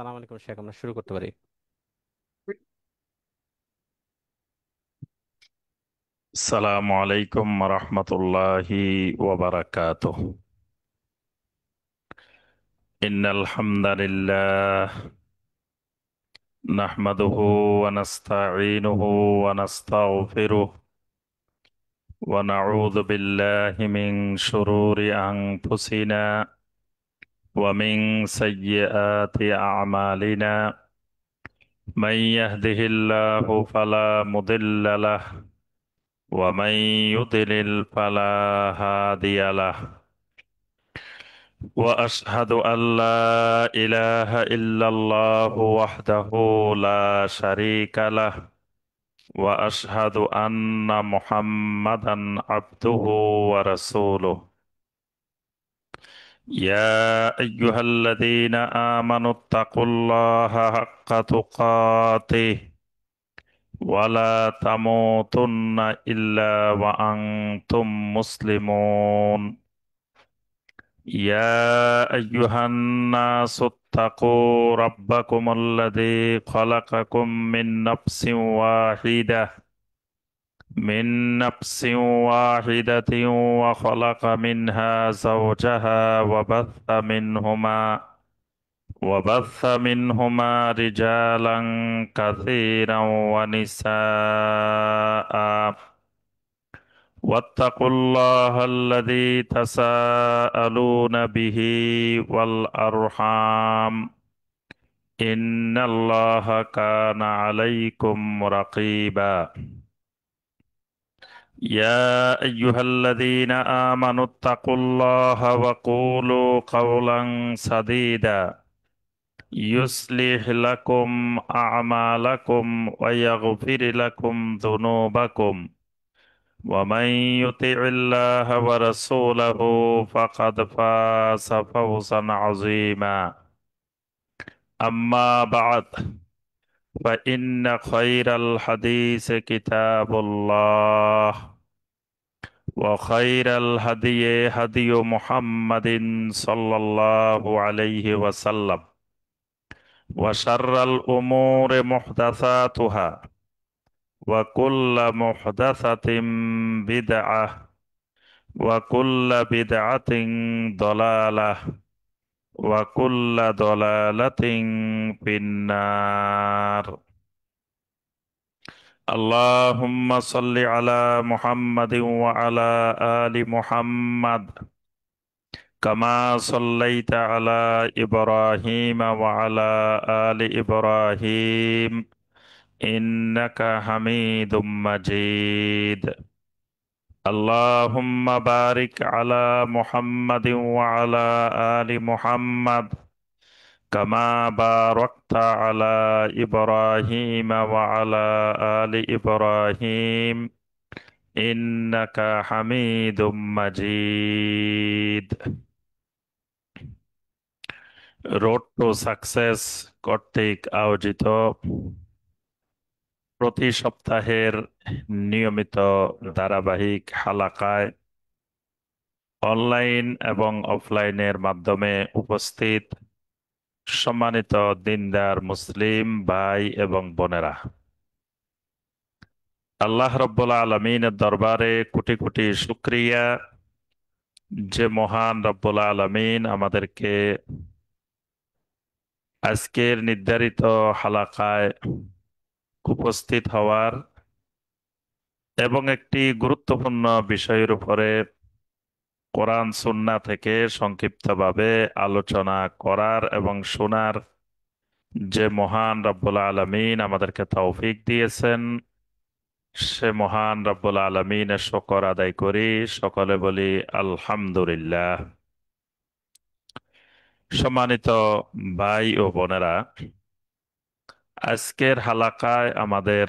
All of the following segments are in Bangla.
সালাম আলাইকুম শেখ, আমরা শুরু করতে পারি। السلام عليكم ورحمة الله وبركاته. إن الحمد لله نحمده ونستعينه ونستغفره ونعوذ بالله من شرور أنفسنا ومن سيئات أعمالنا. من يهده الله فلا مضل له ومن يضلل فلا هادي له. واشهد ان لا اله الا الله وحده لا شريك له واشهد ان محمدا عبده ورسوله. يا ايها الذين امنوا اتقوا الله حق تقاته ولا تموتن الا وانتم مسلمون. يا أيها الناس اتقوا ربكم الذي خلقكم من نفس واحدة وخلق منها زوجها وبث منهما رجالا كثيرا ونساء. واتقوا الله الذي تساءلون به والأرحام إن الله كان عليكم رقيبا. يا أيها الذين آمنوا اتقوا الله وقولوا قولا سديدا يصلح لكم أعمالكم ويغفر لكم ذنوبكم. ومن يطع الله ورسوله فقد فاز فوزا عظيما. أما بعد، فإن خير الحديث كتاب الله، وخير الهدي هدي محمد صلى الله عليه وسلم، وشر الأمور محدثاتها، وكل محدثة بدعة، وكل بدعة ضلالة، وكل ضلالة في النار. اللهم صل على محمد وعلى آل محمد كما صليت على إبراهيم وعلى آل إبراهيم إنك حميد مجيد. اللهم بارك على محمد وعلى آل محمد كما باركت على إبراهيم وعلى آل إبراهيم إنك حميد مجيد. রোড টু সাকসেস কর্তৃক আয়োজিত প্রতি সপ্তাহের নিয়মিত ধারাবাহিক হালাকায় অনলাইন এবং অফলাইনের মাধ্যমে উপস্থিত সম্মানিত দিনদার মুসলিম ভাই এবং বোনেরা, আল্লাহ রব্বুল আলমিনের দরবারে কোটি কোটি শুক্রিয়া যে মহান রব্বুল আলমিন আমাদেরকে আজকের নির্ধারিত হালাকায় উপস্থিত হওয়ার এবং একটি গুরুত্বপূর্ণ বিষয়ের উপরে কোরআন সুন্নাহ থেকে সংক্ষিপ্তভাবে আলোচনা করার এবং শোনার যে মহান রব্বুল আলমিন আমাদেরকে তৌফিক দিয়েছেন, সে মহান রব্বুল আলমিনের শুকর আদায় করি। সকলে বলি আলহামদুলিল্লাহ। সম্মানিত ভাই ও বোনেরা, আজকের হালাকায় আমাদের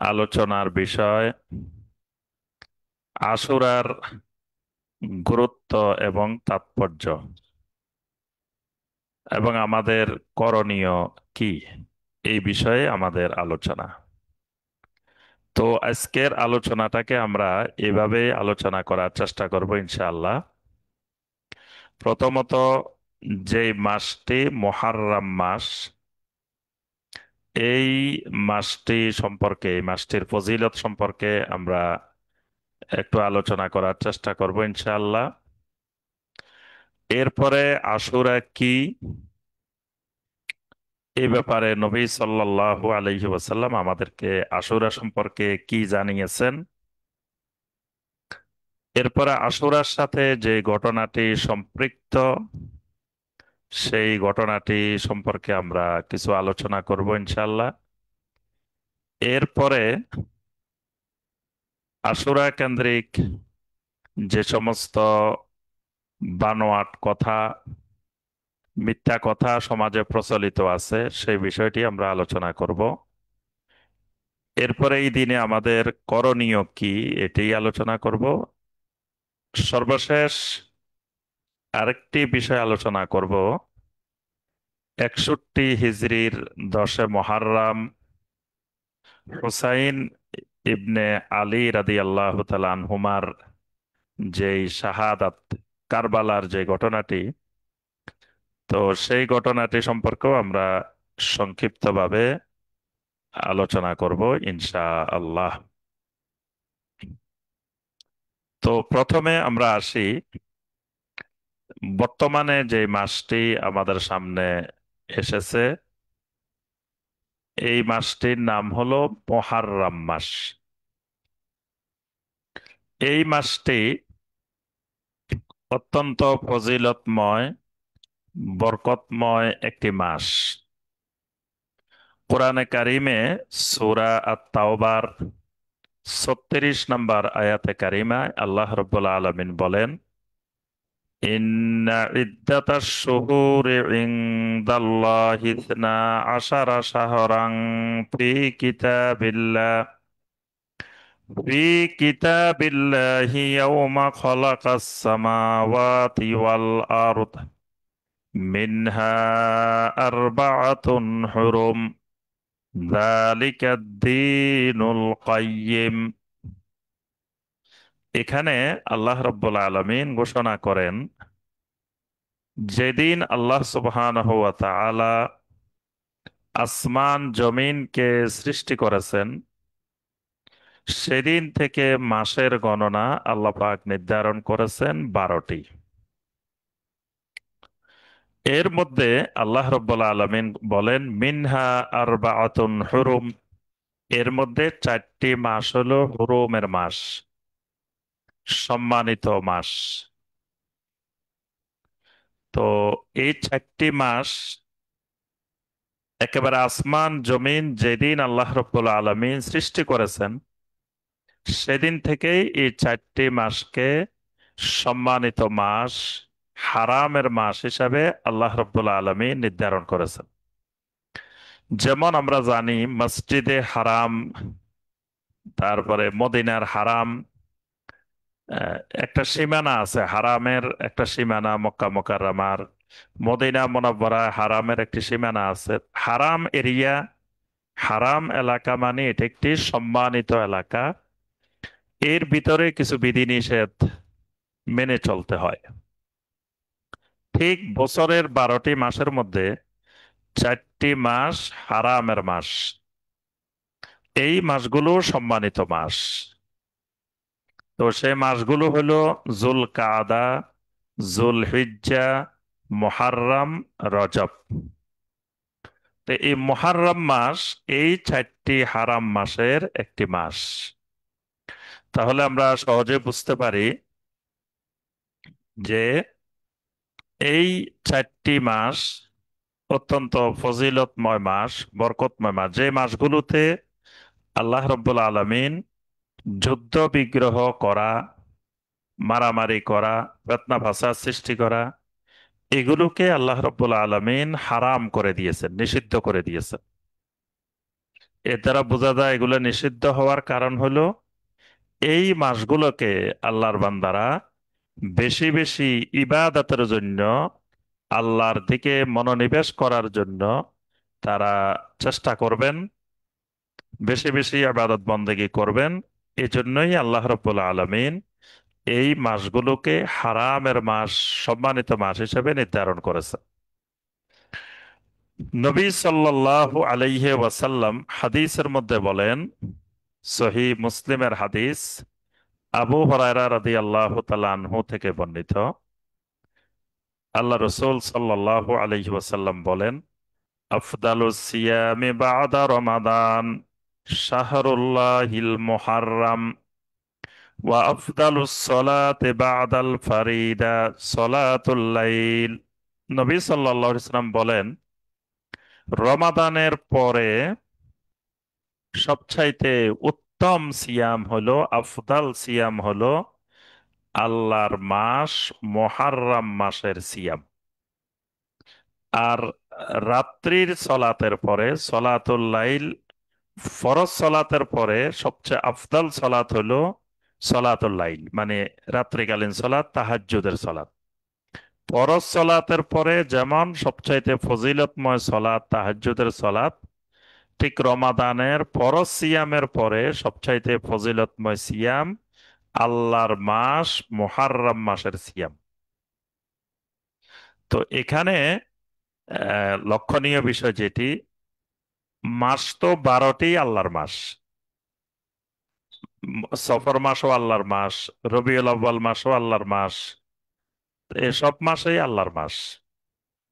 আলোচনার বিষয় আশুরার গুরুত্ব এবং তাৎপর্য এবং আমাদের করণীয় কি, এই বিষয়ে আমাদের আলোচনা। তো আজকের আলোচনাটাকে আমরা এভাবে আলোচনা করার চেষ্টা করব ইনশাআল্লাহ। প্রথমত, যে মাসটি মুহাররম মাস, এই মাসটি সম্পর্কে, এই মাসটির ফজিলত সম্পর্কে আমরা একটু আলোচনা করার চেষ্টা করব ইনশাআল্লাহ। এরপরে আশুরা কি, এই ব্যাপারে নবী সাল্লাল্লাহু আলাইহি ওয়াসাল্লাম আমাদেরকে আশুরা সম্পর্কে কি জানিয়েছেন। এরপরে আশুরার সাথে যে ঘটনাটি সম্পৃক্ত, সেই ঘটনাটি সম্পর্কে আমরা কিছু আলোচনা করব ইনশাআল্লাহ। এরপরে আশুরা কেন্দ্রিক যে সমস্ত বানোয়াট কথা, মিথ্যা কথা সমাজে প্রচলিত আছে, সেই বিষয়টি আমরা আলোচনা করব। এরপরে এই দিনে আমাদের করণীয় কি, এটি আলোচনা করব। সর্বশেষ আরেকটি বিষয় আলোচনা করব। 61 হিজরির 10 মুহররম হুসাইন ইবনে আলী রাদিয়াল্লাহু তাআলা আনহুমার যেই শাহাদাত, কারবালার যে ঘটনাটি, তো সেই ঘটনাটি সম্পর্কেও আমরা সংক্ষিপ্তভাবে আলোচনা করব ইনশাআল্লাহ। তো প্রথমে আমরা আসি, বর্তমানে যে মাসটি আমাদের সামনে এসেছে, এই মাসটির নাম হলো মুহররম মাস। এই মাসটি অত্যন্ত ফজিলতময়, বরকতময় একটি মাস। কোরআনে কারিমে সূরা আত-তাওবার 36 নম্বর আয়াতে কারিমায় আল্লাহ রাব্বুল আলামিন বলেন, ইন্না ইদ্দাতাশ শুহুরি ইনদাল্লাহি ইসনা আশারা শাহরান ফি কিতাবিল্লাহ ফি কিতাবিল্লাহি ইয়াওমা খালাকাস সামাওয়াতি ওয়াল আরদ মিনহা আরবাআতুন হুরুম যালিকাদ দীনুল কাইয়্যিম। এখানে আল্লাহ রাব্বুল আলামিন ঘোষণা করেন, যেদিন আল্লাহ সুবহানাহু ওয়া তাআলা আসমান জমিনকে সৃষ্টি করেছেন, সেদিন থেকে মাসের গণনা আল্লাহ পাক নির্ধারণ করেছেন 12টি। এর মধ্যে আল্লাহ রাব্বুল আলামিন বলেন মিনহা আরবাআতুন হুরুম, এর মধ্যে 4টি মাস হলো হুরুমের মাস, সম্মানিত মাস। তো এই 4টি মাস একেবারে আসমান জমিন যেদিন আল্লাহ রাব্বুল আলামিন সৃষ্টি করেছেন, সেদিন থেকেই এই 4টি মাসকে সম্মানিত মাস, হারামের মাস হিসাবে আল্লাহ রাব্বুল আলামিন নির্ধারণ করেছেন। যেমন আমরা জানি মসজিদে হারাম, তারপরে মদিনার হারাম, একটা সীমানা আছে হারামের, একটা সীমানা মক্কা মুকাররমার, মদিনা মুনাওয়ারা হারামের একটি সীমানা আছে। হারাম এরিয়া, হারাম এলাকা মানে এটা একটি সম্মানিত এলাকা, এর ভিতরে কিছু বিধিনিষেধ মেনে চলতে হয়। ঠিক বছরের 12টি মাসের মধ্যে 4টি মাস হারামের মাস, এই মাসগুলো সম্মানিত মাস। তো সেই মাসগুলো হলো জুল কাদা, জুল হিজ্জা, মুহররম, রজব। তো এই মুহররম মাস এই 4টি হারাম মাসের একটি মাস। তাহলে আমরা সহজে বুঝতে পারি যে এই 4টি মাস অত্যন্ত ফজিলতময় মাস, বরকতময় মাস, যে মাসগুলোতে আল্লাহ রাব্বুল আলামিন যুদ্ধ বিগ্রহ করা, মারামারি করা, ফিতনা ফাসাদ সৃষ্টি করা, এগুলোকে আল্লাহ রাব্বুল আলামিন হারাম করে দিয়েছেন, নিষিদ্ধ করে দিয়েছেন। এর দ্বারা বোঝা যায় এগুলো নিষিদ্ধ হওয়ার কারণ হলো এই মাসগুলোকে আল্লাহর বান্দারা বেশি বেশি ইবাদতের জন্য, আল্লাহর দিকে মনোনিবেশ করার জন্য তারা চেষ্টা করবেন, বেশি বেশি ইবাদত বন্দেগী করবেন। এজন্যই আল্লাহ রাব্বুল আলামিন এই মাসগুলোকে হারামের মাস, সম্মানিত মাস হিসেবে নির্ধারণ করেছে। নবী সাল্লাল্লাহু আলাইহি ওয়াসাল্লাম হাদিসের মধ্যে বলেন, সহিহ মুসলিমের হাদিস, আবু হুরায়রা রাদিয়াল্লাহু তাআলা আনহু থেকে বর্ণিত, আল্লাহ রসূল সাল্লাল্লাহু আলাইহি ওয়াসাল্লাম বলেন, আফদালুস সিয়ামি বা'দা রমাদান শাহরুল্লাহিল মুহাররম ওয়া আফদালুস সালাতি বা'দাল ফারিদা সালাতুল লাইল। নবী সাল্লাল্লাহু আলাইহি ওয়াসাল্লাম বলেন, রমাদানের পরে সবচাইতে উত্তম সিয়াম হলো, আফদাল সিয়াম হলো আল্লাহর মাস মুহাররম মাসের সিয়াম। আর রাত্রির সলাতের পরে সলাতুল লাইল, ফরজ সলাতের পরে সবচেয়ে আফদাল সলাত হলো সলাতুল লাইল, মানে রাত্রিকালীন সলাত, তাহাজ্জুদের সলাত। ফরজ সলাতের পরে যেমন সবচাইতে ফজিলতময় সলাত তাহাজ্জুদের সলাত, ঠিক রমাদানের ফরজ সিয়ামের পরে সবচাইতে ফজিলতময় সিয়াম আল্লাহর মাস মুহাররম মাসের সিয়াম। তো এখানে লক্ষণীয় বিষয় যেটি, মাস তো 12টি আল্লাহর মাস। সফর মাসও আল্লাহর মাস, রবিউল আউয়াল মাসও আল্লাহর মাস, এসব মাসেই আল্লাহর মাস।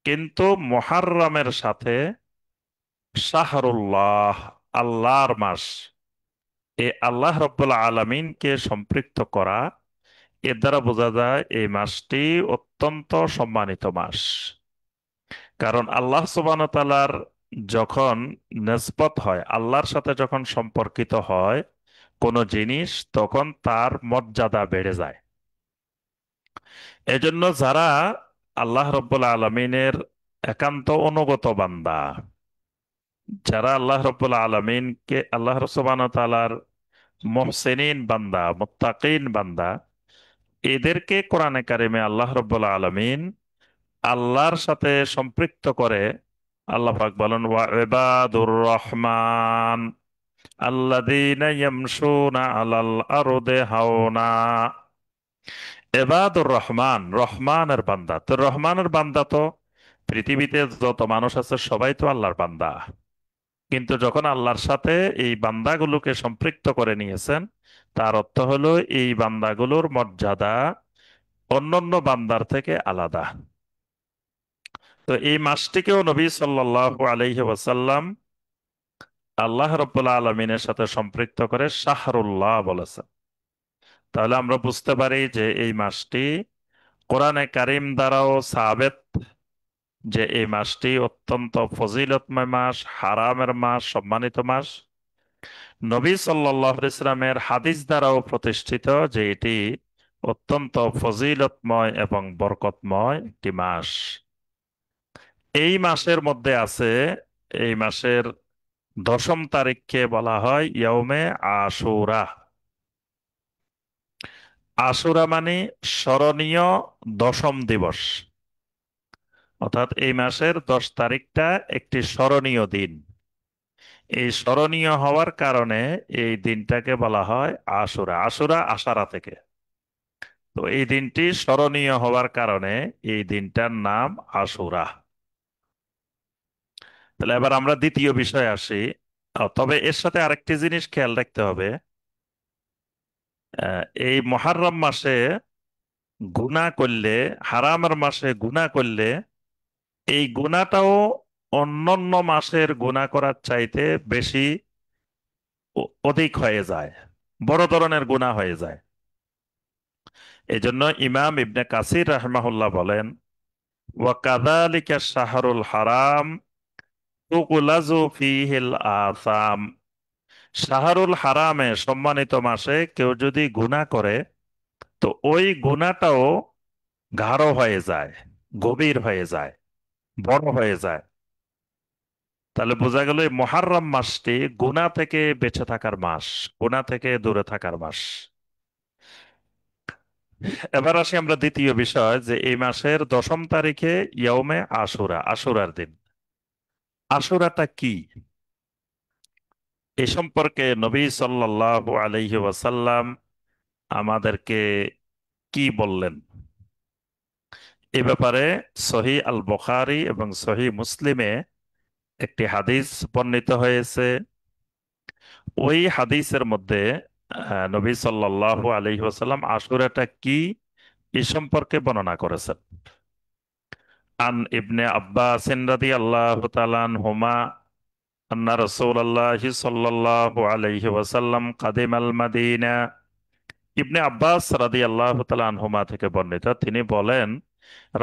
কিন্তু মুহাররমের সাথে শাহরুল্লাহ, আল্লাহর মাস, এ আল্লাহ রব্বুল আলমিনকে সম্পৃক্ত করা, এর দ্বারা বোঝা যায় এই মাসটি অত্যন্ত সম্মানিত মাস। কারণ আল্লাহ সুবহানাহু ওয়া তাআলার যখন নেসবত হয়, আল্লাহর সাথে যখন সম্পর্কিত হয় কোনো জিনিস, তখন তার মর্যাদা বেড়ে যায়। এজন্য যারা আল্লাহ রব্বুল আলমিনের একান্ত অনুগত বান্দা, যারা আল্লাহ রব্বুল আলমিনকে, আল্লাহ সুবহানাহু ওয়া তাআলার মুহসিনিন বান্দা, মুত্তাকিন বান্দা, এদেরকে কোরআনে কারিমে আল্লাহ রব্বুল আলমিন আল্লাহর সাথে সম্পৃক্ত করে। আল্লাহ পাক বলেন, ওয়া ইবাদুর রহমান আল্লাযীনা ইয়ামশুনা আলাল আরদি হাওনা। এবাদুর রহমান, রহমানের বান্দা। তো রহমানের বান্দা তো পৃথিবীতে যত মানুষ আছে সবাই তো আল্লাহর বান্দা। কিন্তু যখন আল্লাহর সাথে এই বান্দাগুলোকে সম্পৃক্ত করে নিয়েছেন, তার অর্থ হলো এই বান্দাগুলোর মর্যাদা অন্যান্য বান্দার থেকে আলাদা। তো এই মাসটিকেও নবী সাল্লাল্লাহু আলাইহি ওয়াসাল্লাম আল্লাহ রাব্বুল আলামিনের সাথে সম্পৃক্ত করে শাহরুল্লাহ বলেছেন। তাহলে আমরা বুঝতে পারি যে এই মাসটি কোরআনে কারিম দ্বারাও সাবেত, যে এই মাসটি অত্যন্ত ফজিলতময় মাস, হারামের মাস, সম্মানিত মাস। নবী সাল্লাল্লাহু আলাইহি ওয়াসাল্লামের হাদিস দ্বারাও প্রতিষ্ঠিত যে এটি অত্যন্ত ফজিলতময় এবং বরকতময় একটি মাস। এই মাসের মধ্যে আছে, এই মাসের 10ম তারিখকে বলা হয় ইয়ৌমে আশুরা। আশুরা মানে স্মরণীয় 10ম দিবস। অর্থাৎ এই মাসের 10 তারিখটা একটি স্মরণীয় দিন। এই স্মরণীয় হওয়ার কারণে এই দিনটাকে বলা হয় আশুরা। আশুরা আশারা থেকে। তো এই দিনটি স্মরণীয় হওয়ার কারণে এই দিনটার নাম আশুরা। তাহলে এবার আমরা দ্বিতীয় বিষয়ে আসি। তবে এর সাথে আরেকটি জিনিস খেয়াল রাখতে হবে। এই মুহররম মাসে গুনাহ করলে, হারামের মাসে গুনাহ করলে, এই গুনাহটাও অন্যান্য মাসের গুনাহ করার চাইতে বেশি, অধিক হয়ে যায়, বড় ধরনের গুনাহ হয়ে যায়। এই জন্য ইমাম ইবনে কাসির রাহমাহুল্লাহ বলেন, ওয়া কাযালিকা শাহরুল হারাম তুগলাজু ফীহিল আসাম। শাহরুল হারামে, সম্মানিত মাসে কেউ যদি গুনাহ করে, তো ওই গুনাহটাও গাঢ় হয়ে যায়, গভীর হয়ে যায়, বড় হয়ে যায়। তাহলে বোঝা গেল এই মুহররম মাসটি গুনাহ থেকে বেঁচে থাকার মাস, গুনাহ থেকে দূরে থাকার মাস। এবার আসি আমরা দ্বিতীয় বিষয়, যে এই মাসের 10ম তারিখে ইয়ৌমে আশুরা, আশুরার দিন। আশুরাটা কি? এ সম্পর্কে নবী সাল্লাল্লাহু আলাইহি ওয়াসাল্লাম আমাদেরকে কি বললেন? এ ব্যাপারে সহি আল বুখারী এবং সহি মুসলিমে একটি হাদিস বর্ণিত হয়েছে। ওই হাদিসের মধ্যে নবী সাল্লাল্লাহু আলাইহি ওয়াসাল্লাম আশুরাটা কি এ সম্পর্কে বর্ণনা করেছেন। আন ইবনে আব্বাস রাদিয়াল্লাহু তাআলা আনহুমা আন্না রাসূলুল্লাহি সাল্লাল্লাহু আলাইহি ওয়াসাল্লাম কাদিমাল মাদিনা। ইবনে আব্বাস রাদিয়াল্লাহু তাআলা আনহুমা থেকে বর্ণিত, তিনি বলেন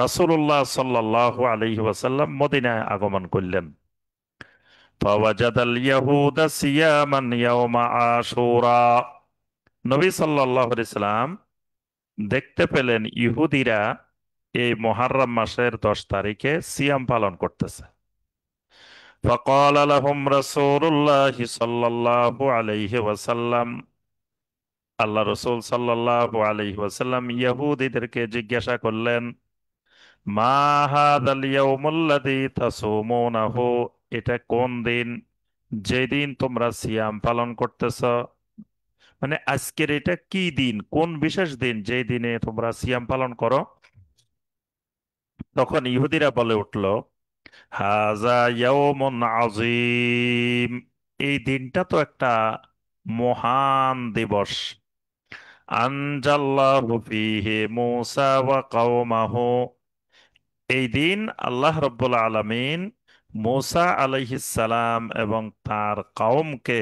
রাসূলুল্লাহ সাল্লাল্লাহু আলাইহি ওয়াসাল্লাম মদিনায় আগমন করলেন। ফাওয়াজাদাল ইয়াহুদা সিয়ামান ইয়াওমা আশুরা। নবী সাল্লাল্লাহু আলাইহি সাল্লাম দেখতে পেলেন ইহুদিরা এই মুহররম মাসের 10 তারিখে সিয়াম পালন করতেছে। فقال لهم رسول الله صلى الله عليه وسلم। আল্লাহ রসুল সাল্লাল্লাহু আলাইহি ওয়াসাল্লাম ইহুদীদেরকে জিজ্ঞাসা করলেন, মা হাদাল ইয়াউমুল্লাযী তাসুমুনাহু, এটা কোন দিন যেদিন তোমরা সিয়াম পালন করতেছ? মানে আজকের এটা কি দিন, কোন বিশেষ দিন যেই দিনে তোমরা সিয়াম পালন করো? তখন ইহুদিরা বলে উঠল, হাজা ইয়াউমুন আযীম, এই দিনটা তো একটা মহান দিবস। আনজাল্লাহু ফীহি মূসা ওয়া কওমাহু, এই দিন আল্লাহ রাব্বুল আলামিন মূসা আলাইহিস সালাম এবং তার কওমকে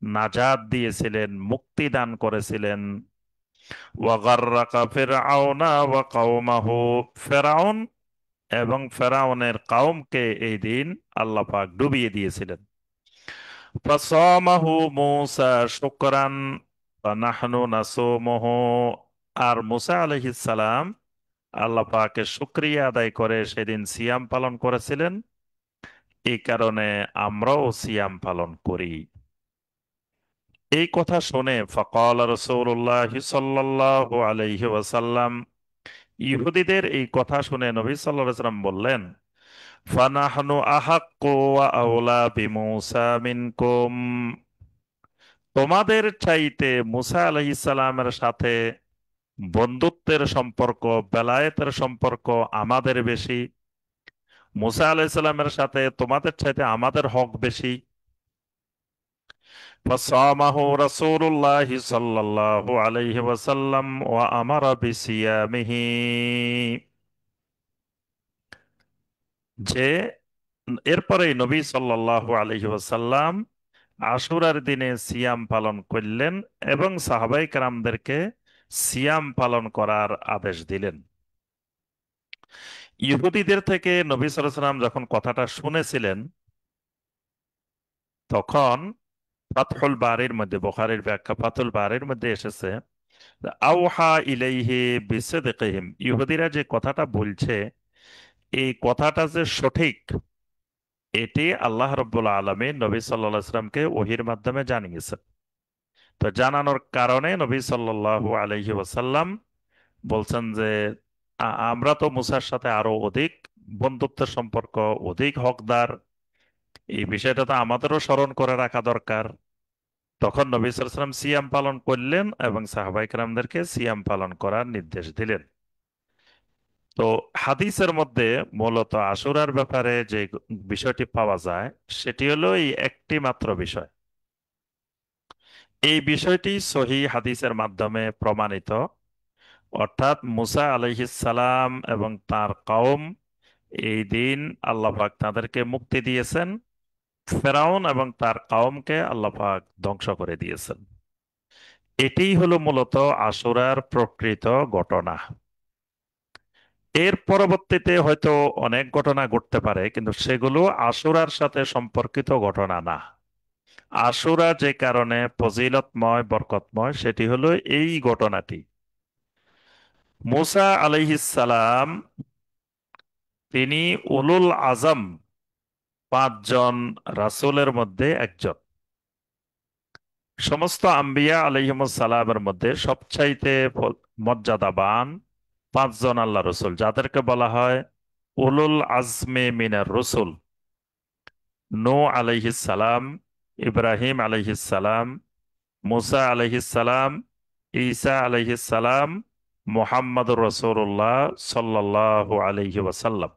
নাজাত দিয়েছিলেন, মুক্তি দান করেছিলেন। ওয়া গাররাকা ফিরআউনা ওয়া কওমাহু, ফেরাউন এবং ফেরাউনের কওমকে এই দিন আল্লাহ পাক ডুবিয়ে দিয়েছিলেন। ফাসামাহু মূসা শুকরান ওয়া নাহনু নাসুমুহু, আর মূসা আলাইহিস সালাম আল্লাহ পাকের শুকরিয়া আদায় করে সেদিন সিয়াম পালন করেছিলেন। এই কারণে আমরাও সিয়াম পালন করি। এই কথা শুনে ফাকাল রাসূলুল্লাহ সাল্লাল্লাহু আলাইহি ওয়াসাল্লাম, ইহুদিদের এই কথা শুনে নবী সাল্লাল্লাহু আলাইহি ওয়াসাল্লাম বললেন, ফানাহনু আহাক্কু ওয়া আওলা বিমূসা মিনকুম, তোমাদের চাইতে মুসা আলাইহিস সালামের সাথে বন্ধুত্বের সম্পর্ক, বেলায়েতের সম্পর্ক আমাদের বেশি। মুসা আলাইহিস সালামের সাথে তোমাদের চাইতে আমাদের হক বেশি। ফাসামাহু রাসূলুল্লাহি সাল্লাল্লাহু আলাইহি ওয়াসাল্লাম ওয়া আমারা বিসিয়ামিহি, যে এরপরেই নবী সাল্লাল্লাহু আলাইহি ওয়াসাল্লাম আশুরার দিনে সিয়াম পালন করলেন এবং সাহাবায়ে কেরামদেরকে সিয়াম পালন করার আদেশ দিলেন। ইহুদিদের থেকে নবী সাল্লাল্লাহু আলাইহি ওয়াসাল্লাম যখন কথাটা শুনেছিলেন, তখন ফাতহুল বারির মধ্যে, বুখারীর ব্যাখ্যা ফাতহুল বারির মধ্যে এসেছে, আওহা ইলাইহি বিসিদকিহিম, ইহুদিরা যে কথাটা বলছে এই কথাটা যে সঠিক, এটি আল্লাহ রাব্বুল আলামিন নবী সাল্লাল্লাহু আলাইহি ওয়াসাল্লামকে ওহীর মাধ্যমে জানিয়েছেন। তো জানানোর কারণে নবী সাল্লাল্লাহু আলাইহি ওয়াসাল্লাম বলছেন যে আমরা তো মুসার সাথে আরো অধিক বন্ধুত্বের সম্পর্ক, অধিক হকদার, এই বিষয়টা তো আমাদেরও স্মরণ করে রাখা দরকার। তখন নবী সাল্লাল্লাহু আলাইহি ওয়াসাল্লাম সিয়াম পালন করলেন এবং সাহাবায়ে কেরামদেরকে সিয়াম পালন করার নির্দেশ দিলেন। তো হাদিসের মধ্যে মূলত আশুরার ব্যাপারে যে বিষয়টি পাওয়া যায় সেটি হলো এই একটি মাত্র বিষয়। এই বিষয়টি সহি হাদিসের মাধ্যমে প্রমাণিত, অর্থাৎ মুসা আলাইহিস সালাম এবং তার কওম এই দিন আল্লাহ পাক তাদেরকে মুক্তি দিয়েছেন, ফেরাউন এবং তার কওমকে আল্লাহ পাক ধ্বংস করে দিয়েছেন। এটিই হলো মূলত আশুরার প্রকৃত ঘটনা। এর পরবর্তীতে হয়তো অনেক ঘটনা ঘটতে পারে, কিন্তু সেগুলো আশুরার সাথে সম্পর্কিত ঘটনা না। আশুরা যে কারণে ফজিলতময় বরকতময় সেটি হলো এই ঘটনাটি। মুসা আলাইহিস সালাম তিনি উলুল আজম 5 জন রাসূলের মধ্যে একজন। সমস্ত আম্বিয়া আলাইহিমুস সালামের মধ্যে সবচাইতে মর্যাদাবান 5 জন আল্লাহ রসুল, যাদেরকে বলা হয় উলুল আজমে মিনার রসুল। নূহ আলাইহিস সালাম, ইব্রাহিম আলাইহিস সালাম, মুসা আলাইহিস সালাম, ঈসা আলাইহিস সালাম মোহাম্মদুর রাসূলুল্লাহ সাল্লাল্লাহু আলাইহি ওয়াসাল্লাম।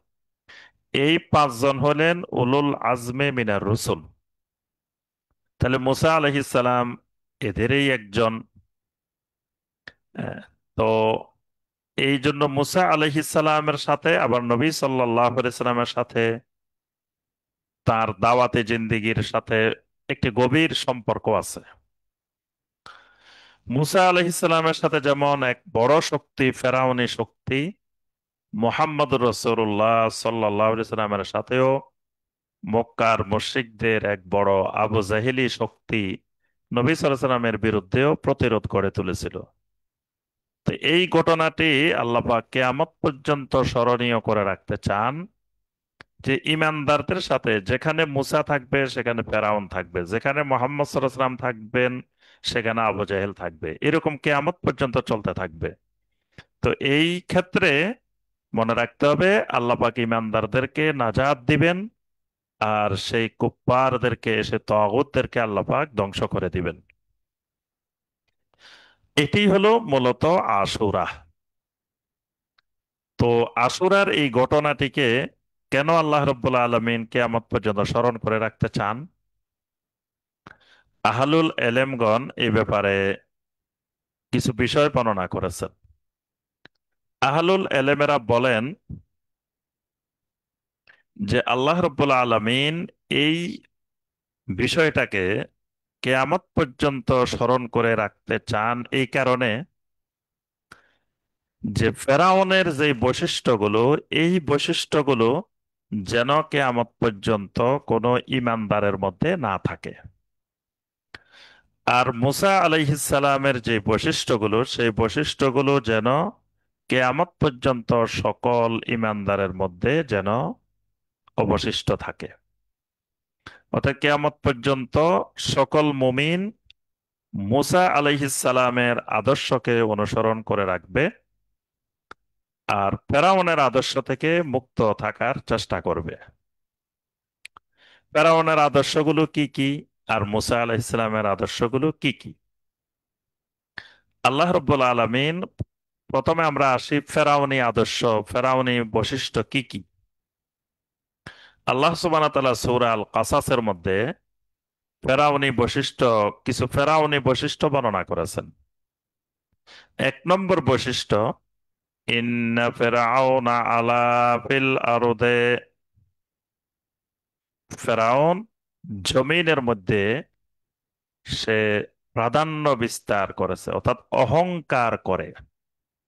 এই পাঁচজন হলেন উলুল আজমে মিনার রসুল। তাহলে মুসা আলাইহিস সালাম এদেরই একজন। আহ, তো এই জন্য মুসা আলাইহিস সালামের সাথে আবার নবী সাল্লাল্লাহু আলাইহি সাল্লামের সাথে তার দাওয়াতে জিন্দেগির সাথে একটি গভীর সম্পর্ক আছে। মুসা আলাইহিস সালামের সাথে যেমন এক বড় শক্তি ফেরাউনি শক্তি, মুহাম্মদুর রাসূলুল্লাহ সাল্লাল্লাহু আলাইহি সাল্লামের সাথেও মক্কার মুশরিকদের এক বড় আবু জাহেলি শক্তি নবী সাল্লাল্লাহু আলাইহি সাল্লামের বিরুদ্ধেও প্রতিরোধ করে তুলেছিল। তো এই ঘটনাটি আল্লাহ পাক কিয়ামত পর্যন্ত স্মরণীয় করে রাখতে চান, যে ইমানদারদের সাথে যেখানে মুসা থাকবে সেখানে ফেরাউন থাকবে, যেখানে মোহাম্মদ সাল্লাল্লাহু আলাইহি সাল্লাম থাকবেন সেখানে আবু জাহেল থাকবে, এরকম কিয়ামত পর্যন্ত চলতে থাকবে। তো এই ক্ষেত্রে মনে রাখতে হবে আল্লাহ পাক ইমানদারদেরকে নাজাত দিবেন, আর সেই কুফফারদেরকে, সে তাগুতদেরকে আল্লাহ পাক ধ্বংস করে দিবেন। এটি হলো মূলত আশুরা। তো আশুরার এই ঘটনাটিকে কেন আল্লাহ রাব্বুল আলামিন কিয়ামত পর্যন্ত স্মরণ করে রাখতে চান? আহলুল এলেমগণ এই ব্যাপারে কিছু বিষয় বর্ণনা করেছেন। আহলুল এলেমেরা বলেন যে আল্লাহ রাব্বুল আলামিন এই বিষয়টাকে কেয়ামত পর্যন্ত স্মরণ করে রাখতে চান এই কারণে যে ফেরাউনের যে বৈশিষ্ট্যগুলো, এই বৈশিষ্ট্যগুলো যেন কেয়ামত পর্যন্ত কোনো ইমানদারের মধ্যে না থাকে। আর মুসা আলাইহিস সালামের যে বৈশিষ্ট্যগুলো, সেই বৈশিষ্ট্যগুলো যেন কেয়ামত পর্যন্ত সকল ইমানদারের মধ্যে যেন অবশিষ্ট থাকে। অর্থাৎ কেয়ামত পর্যন্ত সকল মুমিন মুসা আলাইহিস সালামের আদর্শকে অনুসরণ করে রাখবে, আর ফেরাউনের আদর্শ থেকে মুক্ত থাকার চেষ্টা করবে। ফেরাউনের আদর্শগুলো কি কি, আর মুসা আলাইহিস সালামের আদর্শগুলো কি কি? আল্লাহ রাব্বুল আলামিন, প্রথমে আমরা আসি ফেরাউনি আদর্শ, ফেরাউনি বৈশিষ্ট্য কি কি। আল্লাহ সুবহানাহু ওয়া তাআলা সূরা আল কাসাসের মধ্যে ফেরাউনি বৈশিষ্ট্য, কিছু ফেরাউনি বৈশিষ্ট্য বর্ণনা করেছেন। এক নম্বর বৈশিষ্ট্য, ইন্না ফিরআউনা আলা ফিল আরদে, ফেরাউন জমিনের মধ্যে সে প্রাধান্য বিস্তার করেছে, অর্থাৎ অহংকার করে।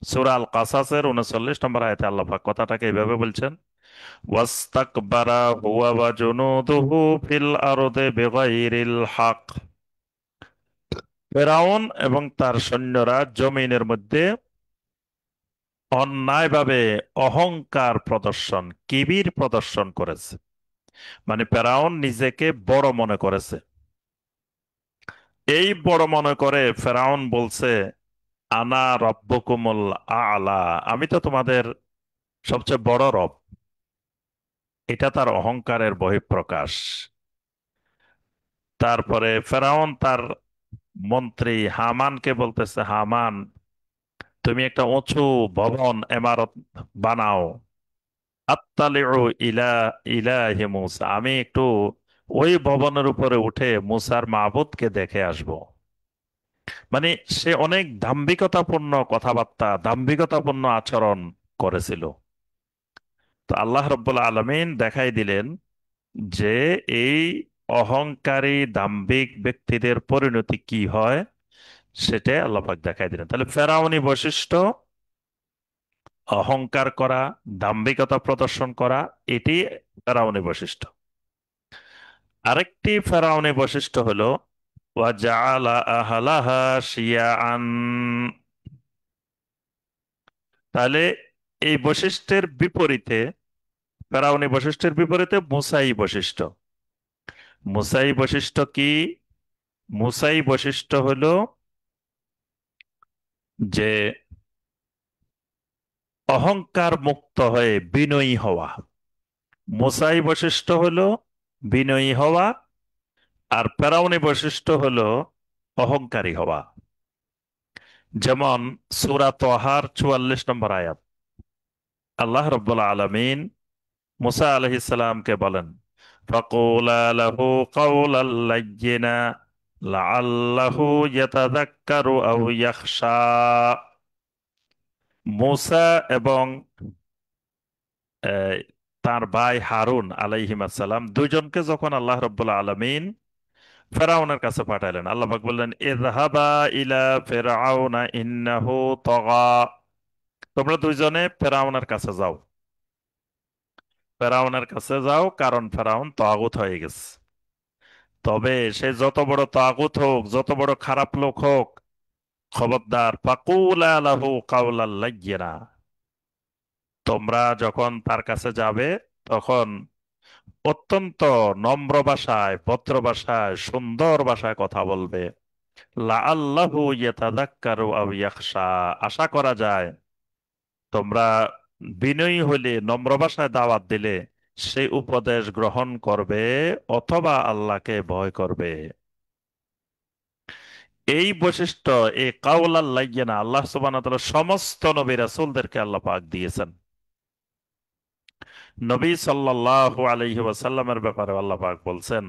সূরা আল কাসাসের 39 নম্বর আয়াতে আল্লাহ পাক কথাটাকে এইভাবে বলছেন, ওয়াস্তাকবারা হুয়া ওয়া জুনুদুহু ফিল আরদে বিগাইরিল হক। ফেরাউন এবং তার সৈন্যরা জমিনের মধ্যে অন্যায়ভাবে অহংকার প্রদর্শন, কিবির প্রদর্শন করেছে। মানে ফেরাউন নিজেকে বড় মনে করেছে। এই বড় মনে করে ফেরাউন বলছে, আনা রব্বুকুমুল আলা, আমি তো তোমাদের সবচেয়ে বড় রব। এটা তার অহংকারের বহিঃপ্রকাশ। তারপরে ফেরাউন তার মন্ত্রী হামানকে বলতেছে, হামান তুমি একটা উঁচু ভবন ইমারত বানাও। আত্তালিউ ইলা ইলাহি মুসা, আমি একটু ওই ভবনের উপরে উঠে মুসার মাবুদকে দেখে আসব। মানে সে অনেক দাম্ভিকতাপূর্ণ কথাবার্তা, দাম্ভিকতাপূর্ণ আচরণ করেছিল। তো আল্লাহ রাব্বুল আলামিন দেখাই দিলেন যে এই অহংকারী দাম্ভিক ব্যক্তিদের পরিণতি কি হয়, সেটা আল্লাহ পাক দেখাই দিলেন। তাহলে ফেরাউনি বৈশিষ্ট্য, অহংকার করা, দাম্ভিকতা প্রদর্শন করা, এটি ফেরাউনি বৈশিষ্ট্য। আরেকটি ফেরাউনি বৈশিষ্ট্য হলো ওয়াজআলা আহলাহা শিয়াআন। তাহলে এই বৈশিষ্ট্যের বিপরীতে, ফেরাউনি বৈশিষ্ট্যের বিপরীতে মুসাই বৈশিষ্ট্য। মুসাই বৈশিষ্ট্য কি? মুসাই বৈশিষ্ট্য হলো যে অহংকার মুক্ত হয়ে বিনয়ী হওয়া। মুসাই বৈশিষ্ট্য হলো বিনয়ী হওয়া, আর ফেরাউনি বৈশিষ্ট্য হলো অহংকারী হওয়া। যেমন সূরা তাহার 44 নম্বর আয়াত, আল্লাহ রাব্বুল আলামিন মুসা আলাইহিস সালামকে বলেন, ফাকুলা লাহু কাওলাল লায়্যিনা লাআল্লাহু ইয়াতাযাক্কারু আও ইয়াখশা। মুসা এবং আহ, তার ভাই হারুন আলাইহিমাস সালাম দুইজনকে যখন আল্লাহ রাব্বুল আলামিন ফেরাউনের কাছে পাঠালেন, আল্লাহ পাক বললেন, ইযহাবা ইলা ফিরআউনা ইন্নাহু তাগা। তোমরা দুইজনে ফেরাউনের কাছে যাও, ফেরাউনের কাছে যাও, কারণ ফেরাউন তাগুত হয়ে গেছে। তবে সে যত বড় তাগুত হোক, যত বড় খারাপ লোক হোক, খবরদার ফাকুলা লাহু কাওলাল লায়্যিনা, তোমরা যখন তার কাছে যাবে তখন অত্যন্ত নম্র ভাষায়, ভদ্র ভাষায়, সুন্দর ভাষায় কথা বলবে। লাআল্লাহু ইয়াতাযাক্কারু আও ইয়াখশা, আশা করা যায় তোমরা বিনয়ী হলে, নম্র ভাষায় দাওয়াত দিলে সেই উপদেশ গ্রহণ করবে অথবা আল্লাহকে ভয় করবে। এই বৈশিষ্ট্য, এই কাওলাল লাইয়্যিনা, আল্লাহ সুবহানাহু ওয়া তাআলা সমস্ত নবী রাসূলদেরকে আল্লাহ পাক দিয়েছেন। নবী সাল্লাল্লাহু আলাইহি ওয়াসাল্লামের ব্যাপারে আল্লাহ পাক বলছেন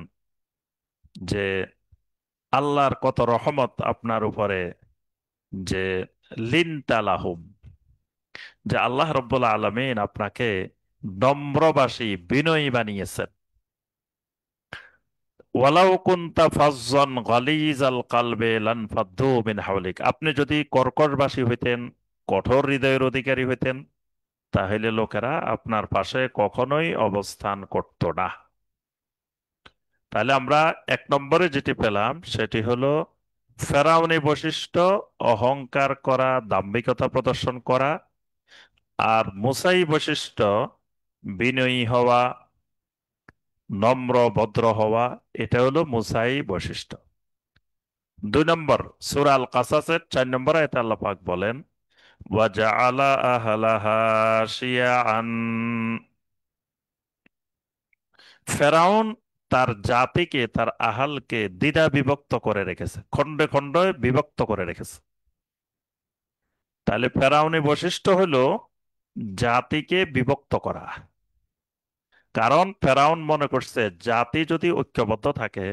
যে আল্লাহর কত রহমত আপনার উপরে, যে লিনতা লাহুম, যে আল্লাহ রাব্বুল আলামিন আপনাকে নম্রভাষী, বিনয়ী বানিয়েছেন। ওয়ালাউ কুনতা ফাজ্জান গালিজাল কলবে লানফাদ্দু মিন হাওলিক, আপনি যদি কর্কশভাষী হইতেন, কঠোর হৃদয়ের অধিকারী হইতেন, তাহলে লোকেরা আপনার পাশে কখনোই অবস্থান করত না। তাহলে আমরা এক নম্বরে যেটি পেলাম সেটি হলো ফেরাউনি বৈশিষ্ট্য, অহংকার করা, দাম্ভিকতা প্রদর্শন করা। আর মুসাই বৈশিষ্ট্য, বিনয়ী হওয়া, নম্র ভদ্র হওয়া, এটা হলো মুসাই বৈশিষ্ট্য। 2 নম্বর, সূরা আল কাসাসের 4 নম্বর আয়াতে আল্লাহ পাক বলেন, ওয়াজআলা আহলাহা শিয়াআন, ফেরাউন তার জাতিকে, তার আহালকে দ্বিধা বিভক্ত করে রেখেছে, খণ্ডে খণ্ডে বিভক্ত করে রেখেছে। তাহলে ফেরাউনি বৈশিষ্ট্য হলো জাতিকে বিভক্ত করা। কারণ ফেরাউন মনে করছে জাতি যদি ঐক্যবদ্ধ থাকে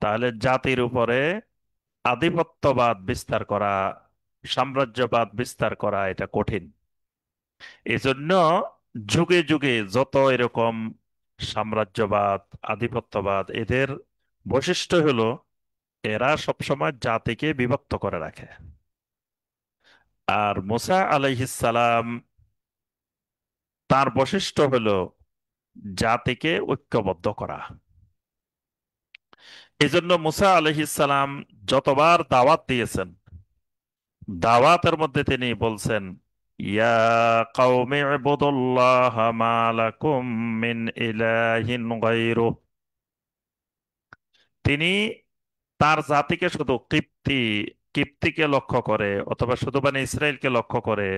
তাহলে জাতির উপরে আধিপত্যবাদ বিস্তার করা, সাম্রাজ্যবাদ বিস্তার করা এটা কঠিন। এজন্য যুগে যুগে যত এরকম সাম্রাজ্যবাদ, আধিপত্যবাদ, এদের বৈশিষ্ট্য হলো এরা সবসময় জাতিকে বিভক্ত করে রাখে। আর মুসা আলাইহিস সালাম, তার বৈশিষ্ট্য হলো জাতিকে ঐক্যবদ্ধ করা। এজন্য মুসা আলাইহিস সালাম যতবার দাওয়াত দিয়েছেন, দাওয়াতের মধ্যে তিনি বলছেন, ইয়া কওমি ইবুদুল্লাহ মা লাকুম মিন ইলাহিন গায়রুহ। তিনি তার জাতিকে শুধু কিপ্তিকে লক্ষ্য করে অথবা শুধু মানে ইসরায়েলকে লক্ষ্য করে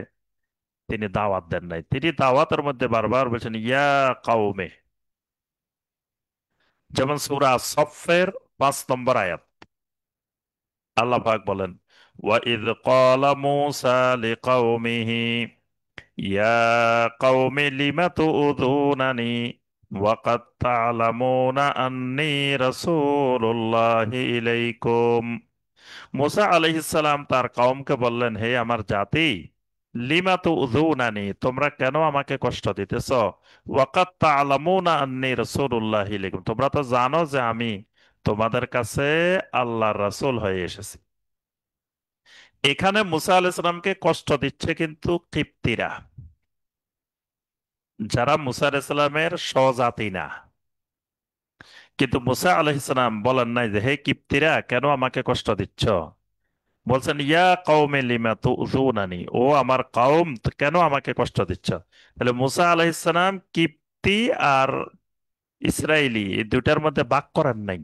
তিনি দাওয়াত দেন নাই। তিনি দাওয়াতের মধ্যে বারবার বলছেন ইয়া কাউমে। যেমন সূরা সফের 5 নম্বর আয়াত, আল্লাহ পাক বলেন, ওয়া ইয ক্বালা মূসা লিকাওমিহি ইয়া কওমি লিমা তুযুনানি ওয়া কাদ তা'লামুনা আন্নী রাসূলুল্লাহি ইলাইকুম। মুসা আলাইহিস সালাম তার কওমকে বললেন, হে আমার জাতি, লিমা তুযুনানি, তোমরা কেন আমাকে কষ্ট দিতেছ? ওয়া কাদ তা'লামুনা আন্নী রাসূলুল্লাহি ইলাইকুম, তোমরা তো জানো যে আমি তোমাদের কাছে আল্লাহর রাসূল হয়ে এসেছি। এখানে মুসা আলাইহিস সালামকে কষ্ট দিচ্ছে কিন্তু কিপ্তিরা, যারা মুসা আলাইহিস সালামের স্বজাতি না। কিন্তু মুসা আলাইহিস সালাম বলেন নাই যে হে কিপ্তিরা কেন আমাকে কষ্ট দিচ্ছ, বলছেন ইয়া কওমে লিমা তুযুনানি, ও আমার কওম কেন আমাকে কষ্ট দিচ্ছ। তাহলে মুসা আলাইহিস সালাম কিপ্তি আর ইসরায়েলি এই দুটার মধ্যে ভাগ করেন নাই,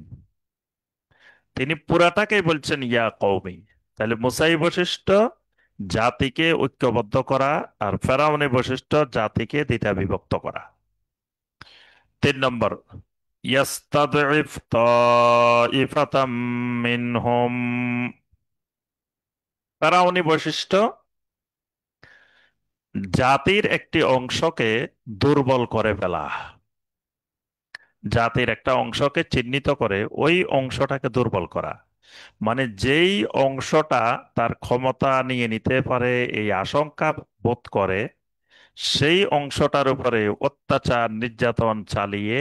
তিনি পুরাটাকেই বলছেন ইয়া কওমি। তাহলে মুসাই বৈশিষ্ট্য জাতিকে ঐক্যবদ্ধ করা, আর ফেরাউনি বৈশিষ্ট্য জাতিকে দ্বিধা বিভক্ত করা। 3 নম্বর, ইয়াস্তাদঈফ তাইফাতাম মিনহুম, ফেরাউনি বৈশিষ্ট্য জাতির একটি অংশকে দুর্বল করে ফেলা। জাতির একটা অংশকে চিহ্নিত করে ওই অংশটাকে দুর্বল করা, মানে যেই অংশটা তার ক্ষমতা নিয়ে নিতে পারে এই আশঙ্কা বোধ করে, সেই অংশটার উপরে অত্যাচার নির্যাতন চালিয়ে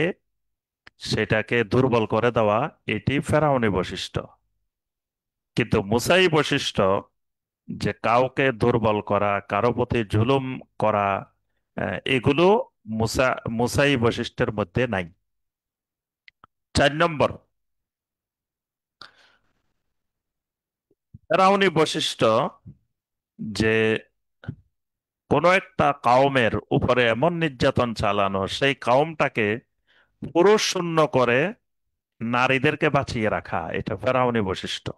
সেটাকে দুর্বল করে দেওয়া, এটি ফেরাউনি বৈশিষ্ট্য। কিন্তু মুসাই বৈশিষ্ট্য, যে কাউকে দুর্বল করা, কারো প্রতি জুলুম করা, এগুলো মুসাই বৈশিষ্ট্যের মধ্যে নাই। 4 নম্বর, ফেরাউনি বৈশিষ্ট্য যে কোনো একটা কাউমের উপরে এমন নির্যাতন চালানো, সেই কাউমটাকে পুরুষ শূন্য করে নারীদেরকে বাঁচিয়ে রাখা, এটা ফেরাউনি বৈশিষ্ট্য।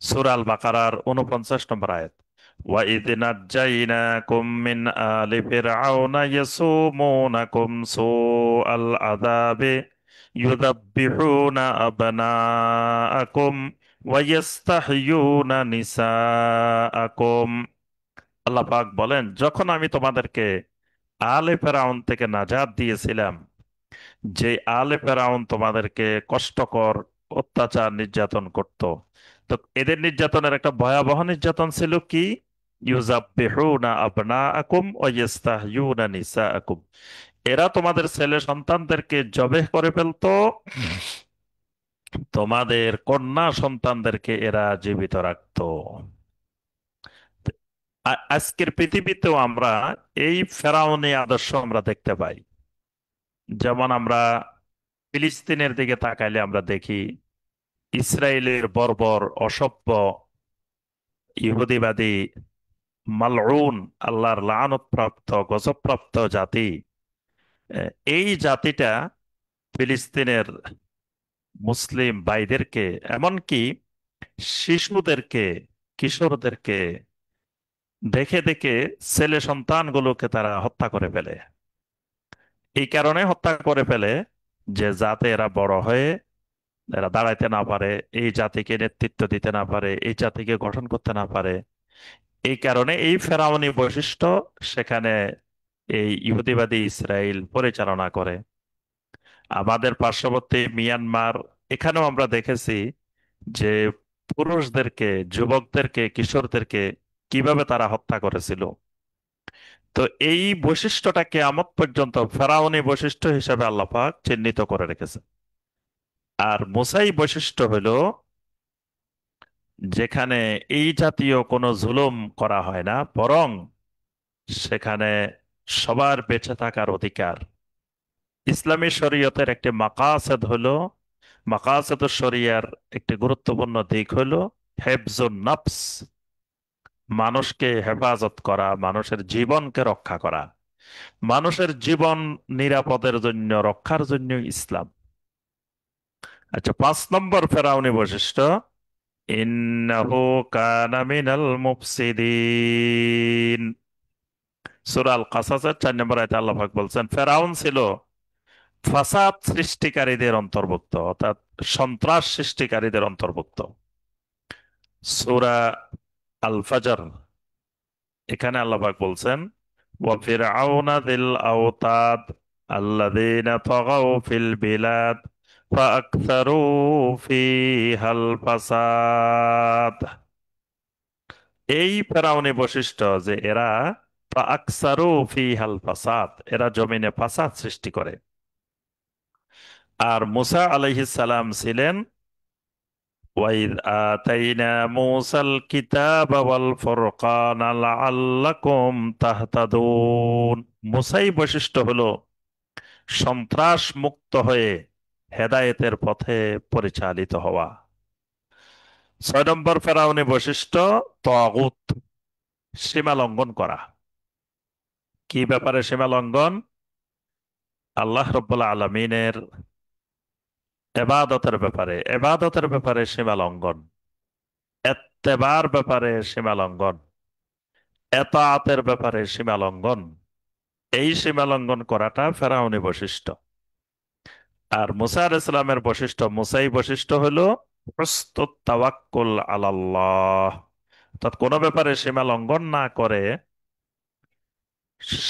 সূরা আল বাকারার 49 নম্বর আয়াত, وَإِذْ نَجَّيْنَاكُمْ مِنْ آلِ فِرْعَوْنَ يَسُومُونَكُمْ سُوءَ الْعَذَابِ يُذَبِّحُونَ أَبْنَاءَكُمْ وَيَسْتَحْيُونَ نِسَاءَكُمْ। আল্লাহ পাক বলেন, যখন আমি তোমাদেরকে আলে ফেরাউন থেকে নাজাত দিয়েছিলাম, যে আলে ফেরাউন তোমাদেরকে কষ্টকর অত্যাচার নির্যাতন করত, তো এদের নির্যাতনের একটা ভয়াবহ নির্যাতন ছিল কি? ইউযাব্বিহুনা আবনাআকুম ওয়া ইস্তাহয়ুনা নিসাআকুম। এরা তোমাদের ছেলে সন্তানদেরকে জবেহ করে ফেলতো, তোমাদের কন্যা সন্তানদেরকে এরা জীবিত রাখতো। আজকের পৃথিবীতেও আমরা এই ফেরাউনি আদর্শ আমরা দেখতে পাই। যেমন আমরা ফিলিস্তিনের দিকে তাকাইলে আমরা দেখি ইসরায়েলের বর্বর অসভ্য ইহুদিবাদী মালউন, আল্লাহর লানত প্রাপ্ত গজবপ্রাপ্ত জাতি। এই জাতিটা ফিলিস্তিনের মুসলিম ভাইদেরকে, এমনকি শিশুদেরকে, কিশোরদেরকে দেখে দেখে ছেলে সন্তানগুলোকে তারা হত্যা করে ফেলে। এই কারণে হত্যা করে ফেলে যে যাতে এরা বড় হয়ে এরা দাঁড়াইতে না পারে, এই জাতিকে নেতৃত্ব দিতে না পারে, এই জাতিকে গঠন করতে না পারে। এই কারণে এই ফেরাউনি বৈশিষ্ট্য সেখানে এই ইহুদিবাদী ইসরায়েল পরিচালনা করে। আমাদের পার্শ্ববর্তী মিয়ানমার, এখানেও আমরা দেখেছি যে পুরুষদেরকে, যুবকদেরকে, কিশোরদেরকে কিভাবে তারা হত্যা করেছিল। তো এই বৈশিষ্ট্যটা কিয়ামত পর্যন্ত ফেরাউনি বৈশিষ্ট্য হিসেবে আল্লাহ পাক চিহ্নিত করে রেখেছে। আর মুসাই বৈশিষ্ট্য হলো যেখানে এই জাতীয় কোনো জুলুম করা হয় না, বরং সেখানে সবার বেঁচে থাকার অধিকার। ইসলামী শরীয়তের একটি মাকাসেদ হলো, মাকাসেদ শরিয়ার একটি গুরুত্বপূর্ণ দিক হলো হেফজুন নফস, মানুষকে হেফাজত করা, মানুষের জীবনকে রক্ষা করা, মানুষের জীবন নিরাপদের জন্য, রক্ষার জন্য ইসলাম। আচ্ছা, 5 নম্বর ফেরাউনি বৈশিষ্ট্য, ইন্নাহু কানা মিনাল মুফসিদিন। সূরা আল কাসাসের 4 নম্বর আয়াতে আল্লাহ পাক বলছেন, ফেরাউন ছিল ফাসাদ সৃষ্টিকারীদের অন্তর্ভুক্ত, অর্থাৎ সন্ত্রাস সৃষ্টিকারীদের অন্তর্ভুক্ত। সূরা আল ফাজর, এখানে আল্লাহ পাক বলছেন, ওয়া ফিরআউনা যিল আওতাদ আল্লাযীনা তাগাউ ফিল বিলাদ ফাআকসারু ফীহাল ফাসাদ। এই ফেরাউনি বৈশিষ্ট্য যে এরা ফাআকসারু ফীহাল ফাসাদ, এরা জমিনে ফাসাদ সৃষ্টি করে। আর মুসা আলাইহিস সালাম ছিলেন, ওয়াইদ আতাইনা মূসাল কিতাবা ওয়াল ফুরকানা লাআল্লাকুম তাহতাদুন। মুসাই বৈশিষ্ট্য হলো সন্ত্রাস মুক্ত হয়ে হেদায়েতের পথে পরিচালিত হওয়া। 6 নম্বর ফেরাউনি বৈশিষ্ট্য তাগুত, সীমা লঙ্ঘন করা। কি ব্যাপারে সীমা লঙ্ঘন? আল্লাহ রাব্বুল আলামিনের এবাদতের ব্যাপারে সীমা লঙ্ঘন, এত্তেবার ব্যাপারে সীমা লঙ্ঘন, এতাআতের ব্যাপারে সীমা লঙ্ঘন। এই সীমা লঙ্ঘন করাটা ফেরাউনি বৈশিষ্ট্য। আর মুসা আলাইহিস সালামের বৈশিষ্ট্য, মুসাই বৈশিষ্ট্য হলো প্রস্তুত তাওয়াক্কুল আলাল্লাহ, অর্থাৎ কোনো ব্যাপারে সীমা লঙ্ঘন না করে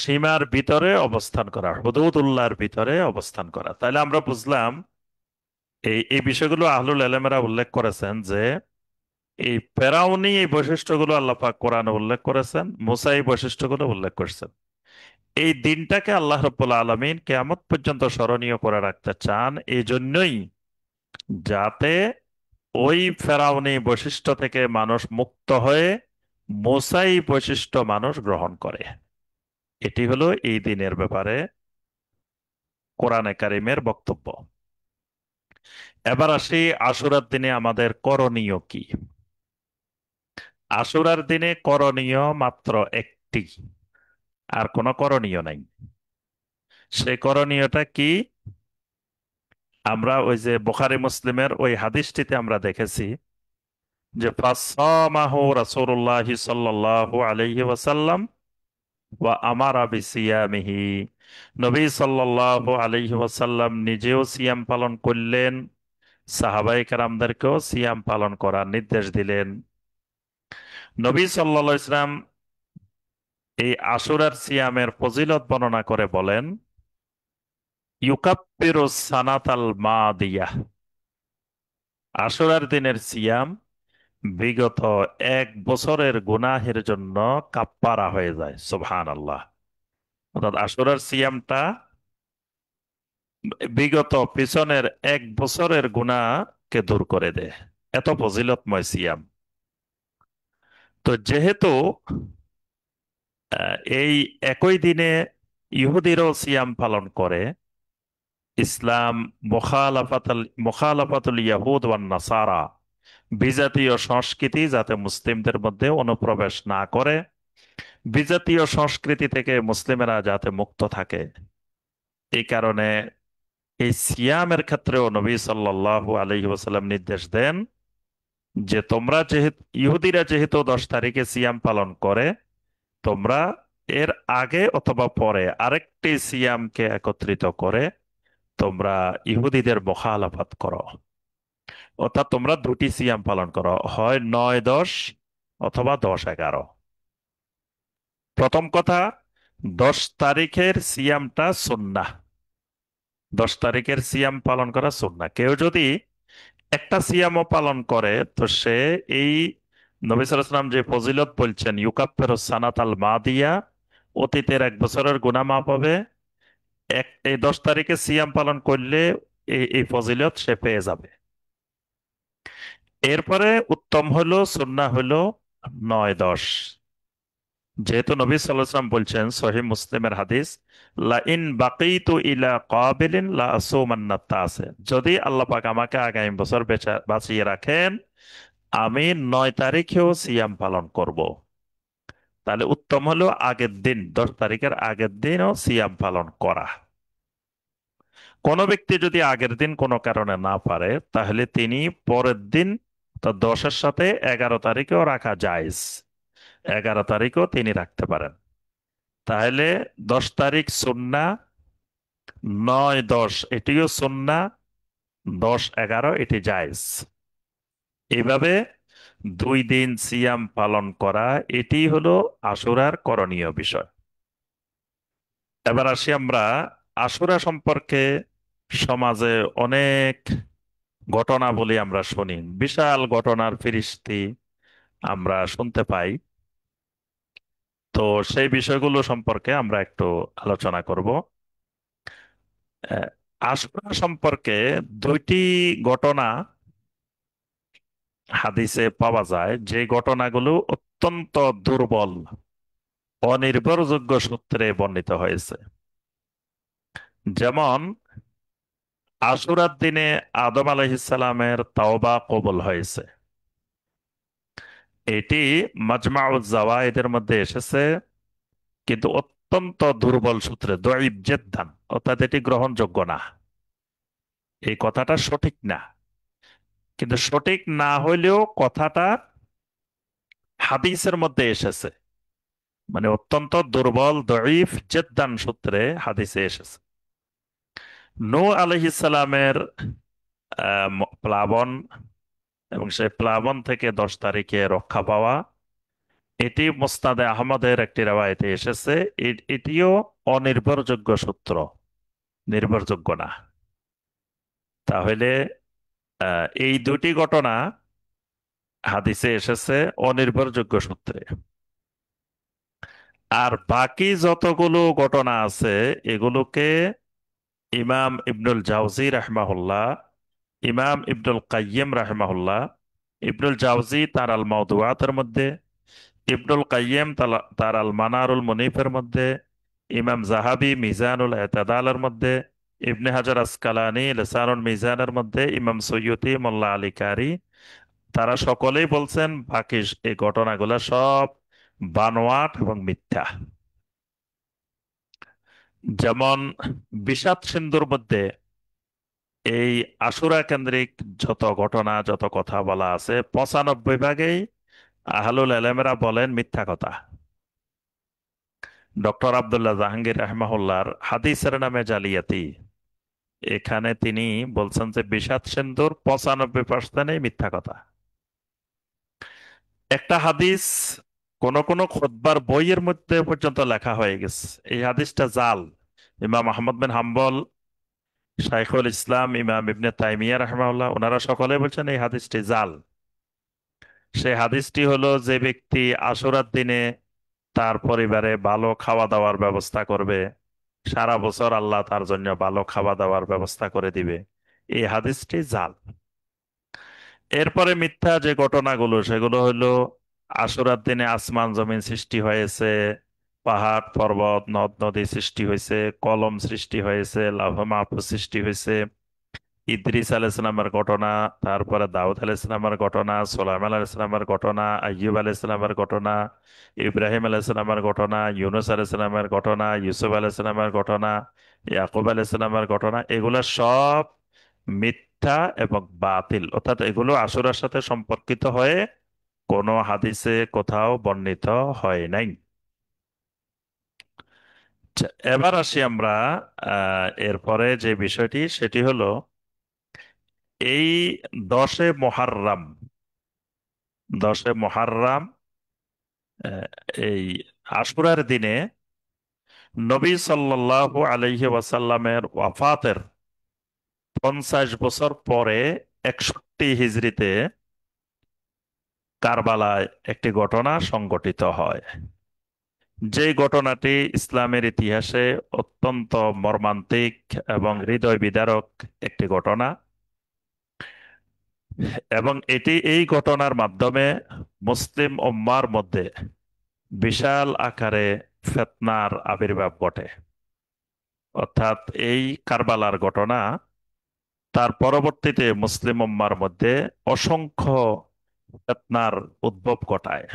সীমার ভিতরে অবস্থান করা, হুদুদুল্লাহর ভিতরে অবস্থান করা। তাহলে আমরা বুঝলাম এই এই বিষয়গুলো আহলুল এলেমেরা উল্লেখ করেছেন যে এই ফেরাউনি এই বৈশিষ্ট্যগুলো আল্লাহ পাক কোরআনে উল্লেখ করেছেন, মুসা এই বৈশিষ্ট্যগুলো উল্লেখ করেছেন। এই দিনটাকে আল্লাহ রাব্বুল আলামিন কিয়ামত পর্যন্ত স্মরণীয় করে রাখতে চান, এই জন্যই যাতে ওই ফেরাউনি বৈশিষ্ট্য থেকে মানুষ মুক্ত হয়ে মুসাই বৈশিষ্ট্য মানুষ গ্রহণ করে। এটি হলো এই দিনের ব্যাপারে কোরআনে কারিমের বক্তব্য। এবার আসি আশুরার দিনে আমাদের করণীয় কি। আশুরার দিনে করণীয় মাত্র একটি, আর কোনো করণীয় নাই। সেই করণীয়টা কি? আমরা ওই যে বুখারী মুসলিমের ওই হাদিসটিতে আমরা দেখেছি যে ফাসামাহু রাসূলুল্লাহি সাল্লাল্লাহু আলাইহি ওয়াসাল্লাম ওয়া আমারা বিসিয়ামিহি। নবী সাল্লাল্লাহু আলাইহি ওয়াসাল্লাম নিজেও সিয়াম পালন করলেন, সাহাবায়ে কেরামদেরকেও সিয়াম পালন করার নির্দেশ দিলেন। নবী সাল্লাল্লাহু আলাইহি ওয়াসাল্লাম এই আশুরার সিয়ামের ফজিলত বর্ণনা করে বলেন, ইউকাফিরু সানাতাল মাদিয়াহ। আশুরার দিনের সিয়াম বিগত 1 বছরের গুনাহের জন্য কাপ্পারা হয়ে যায়। সুবহানাল্লাহ। অর্থাৎ আশুরার সিয়ামটা বিগত পিছনের 1 বছরের গুনাহকে দূর করে দেয়। এত ফজিলতময় সিয়াম। তো যেহেতু এই একই দিনে ইহুদিরও সিয়াম পালন করে, ইসলাম মুখালাফাতুল ইয়াহুদ ওয়ান নাসারা, বিজাতীয় সংস্কৃতি যাতে মুসলিমদের মধ্যে অনুপ্রবেশ না করে, বিজাতীয় সংস্কৃতি থেকে মুসলিমেরা যাতে মুক্ত থাকে, এই কারণে এই সিয়ামের ক্ষেত্রেও নবী সাল্লাল্লাহু আলাইহি ওয়াসাল্লাম নির্দেশ দেন যে তোমরা যেহেতু ইহুদিরা যেহেতু 10 তারিখে সিয়াম পালন করে, তোমরা এর আগে অথবা পরে আরেকটি সিয়ামকে একত্রিত করে তোমরা ইহুদিদের মুখালাফাত করো। অর্থাৎ তোমরা দুটি সিয়াম পালন করো, হয় 9-10 অথবা 10-11। প্রথম কথা, 10 তারিখের সিয়ামটা সুন্নাহ। 10 তারিখের সিয়াম পালন করা সুন্নাহ। কেউ যদি একটা সিয়ামও পালন করে তো সে এই নবী সাল্লাল্লাহু আলাইহি ওয়াসাল্লাম যে ফজিলত বলছেন, ইউকাফিরু সানাতাল মাদিয়া, অতীতের 1 বছরের গুনাহ মাফ হবে, এই 10 তারিখে সিয়াম পালন করলে এই ফজিলত সে পেয়ে যাবে। এরপরে উত্তম হলো, সুন্নাহ হলো 9-10। যেহেতু নবী সাল্লাল্লাহু আলাইহি ওয়াসাল্লাম বলছেন, সহিহ মুসলিমের হাদিস, লা ইন বাকিতু ইলা কাবিলিন লা আসুমান্না তাসে, যদি আল্লাহ পাক আমাকে আগামী বছর বাঁচিয়ে রাখেন আমি 9 তারিখেও সিয়াম পালন করব। তাহলে উত্তম হলো আগের দিন, 10 তারিখের আগের দিনও সিয়াম পালন করা। কোনো ব্যক্তি যদি আগের দিন কোনো কারণে না পারে তাহলে তিনি পরের দিন, তো 10-এর সাথে 11 তারিখেও রাখা জায়েজ, 11 তারিখও তিনি রাখতে পারেন। তাহলে 10 তারিখ সুন্নাহ, 9-10 এটিও সুন্নাহ, 10-11 এটি জায়েজ। এইভাবে 2 দিন সিয়াম পালন করা, এটি হলো আশুরার করণীয় বিষয়। এবার আসি আমরা আশুরা সম্পর্কে। সমাজে অনেক ঘটনা বলি আমরা শুনি, বিশাল ঘটনার ফিরিস্তি আমরা শুনতে পাই। তো সেই বিষয়গুলো সম্পর্কে আমরা একটু আলোচনা করব। আহ, আশুরা সম্পর্কে 2টি ঘটনা হাদিসে পাওয়া যায়, যে ঘটনাগুলো অত্যন্ত দুর্বল, অনির্ভরযোগ্য সূত্রে বর্ণিত হয়েছে। যেমন আশুরার দিনে আদম আলাইহিসসালামের তাওবা কবুল হয়েছে, এটি মাজমাউজ জাওয়ায়েদের মধ্যে এসেছে, কিন্তু অত্যন্ত দুর্বল সূত্রে, দঈফ জিদ্দান, অর্থাৎ এটি গ্রহণযোগ্য না। এই কথাটা সঠিক না, কিন্তু সঠিক না হইলেও কথাটা হাদিসের মধ্যে এসেছে, মানে অত্যন্ত দুর্বল দঈফ জিদ্দান সূত্রে হাদিসে এসেছে। নূহ আলাইহিসসালামের প্লাবন এবং সেই প্লাবন থেকে 10 তারিখে রক্ষা পাওয়া, এটি মুসনাদে আহমদের একটি রেওয়ায়েতে এসেছে। এটিও অনির্ভরযোগ্য সূত্র, নির্ভরযোগ্য না। তাহলে এই দুটি ঘটনা হাদিসে এসেছে অনির্ভরযোগ্য সূত্রে। আর বাকি যতগুলো ঘটনা আছে এগুলোকে ইমাম ইবনুল জাওজি রাহমাহুল্লাহ, ইমাম ইবনুল কাইয়িম রাহমাহুল্লাহ, ইবনুল জাওজি তার আল মাওদুআতের মধ্যে, ইবনুল কাইয়িম তার আল মানারুল মুনিফের মধ্যে, ইমাম জাহাবি মিজানুল এতেদালের মধ্যে, ইবনে হাজার আসকালানি লিসানুল মিজানের মধ্যে, ইমাম সৈয়ুতি মোল্লা আলী কারি, তারা সকলেই বলছেন বাকি এই ঘটনাগুলো সব বানোয়াট এবং মিথ্যা। যেমন বিষাদ সিন্ধুর মধ্যে এই আশুরা কেন্দ্রিক যত ঘটনা যত কথা বলা আছে 95 ভাগেই আহলুল এলেমেরা বলেন মিথ্যা কথা। ডক্টর আব্দুল্লাহ জাহাঙ্গীর রাহমাহুল্লাহর হাদিসের নামে জালিয়াতি, এখানে তিনি বলছেন যে বিষাদ সিন্ধুর 95%ই মিথ্যা কথা। একটা হাদিস কোন কোন খুতবার বইয়ের মধ্যে পর্যন্ত লেখা হয়ে গেছে এই হাদিসটা জাল। ইমাম আহমদ বিন হাম্বল, শাইখুল ইসলাম, ইমাম ইবনে তাইমিয়া রাহমাহুল্লাহ ওনারা সকলে বলছেন এই হাদিসটি জাল। সেই হাদিসটি হলো যে ব্যক্তি আশুরার দিনে তার পরিবারে ভালো খাওয়া দাওয়ার ব্যবস্থা করবে, সারা বছর আল্লাহ তার জন্য ভালো খাওয়া দাওয়ার ব্যবস্থা করে দিবে, এই হাদিসটি জাল। এরপরে মিথ্যা যে ঘটনাগুলো সেগুলো হলো আশুরার দিনে আসমান জমিন সৃষ্টি হয়েছে, পাহাড় পর্বত নদ নদী সৃষ্টি হয়েছে, কলম সৃষ্টি হয়েছে, লৌহ মাহফুজ সৃষ্টি হয়েছে, ইদ্রিস আলাইহিসসালামের ঘটনা, তারপরে দাউদ আলাইহিসসালামের ঘটনা, সুলাইমান আলাইহিসসালামের ঘটনা, আইয়ুব আলাইহিসসালামের ঘটনা, ইব্রাহিম আলাইহিসসালামের ঘটনা, ইউনুস আলাইহিসসালামের ঘটনা, ইউসুফ আলাইহিসসালামের ঘটনা, ইয়াকুব আলাইহিসসালামের ঘটনা, এগুলো সব মিথ্যা এবং বাতিল, অর্থাৎ এগুলো আসরের সাথে সম্পর্কিত হয়ে কোনো হাদিসে কোথাও বর্ণিত হয় নাই। আচ্ছা, এবার আসি আমরা এরপরে যে বিষয়টি সেটি হলো এই 10এ মুহাররম, 10এ মুহাররম, আহ, এই আশুরার দিনে নবী সাল্লাল্লাহু আলাইহি ওয়াসাল্লামের ওয়াফাতের 50 বছর পরে 61 হিজরিতে কারবালায় একটি ঘটনা সংঘটিত হয়। যে ঘটনাটি ইসলামের ইতিহাসে অত্যন্ত মর্মান্তিক এবং হৃদয় বিদারক একটি ঘটনা, এবং এই ঘটনার মাধ্যমে মুসলিম উম্মার মধ্যে বিশাল আকারে ফিতনার আবির্ভাব ঘটে। অর্থাৎ এই কারবালার ঘটনা তার পরবর্তীতে মুসলিম উম্মার মধ্যে অসংখ্য ফিতনার উদ্ভব ঘটায়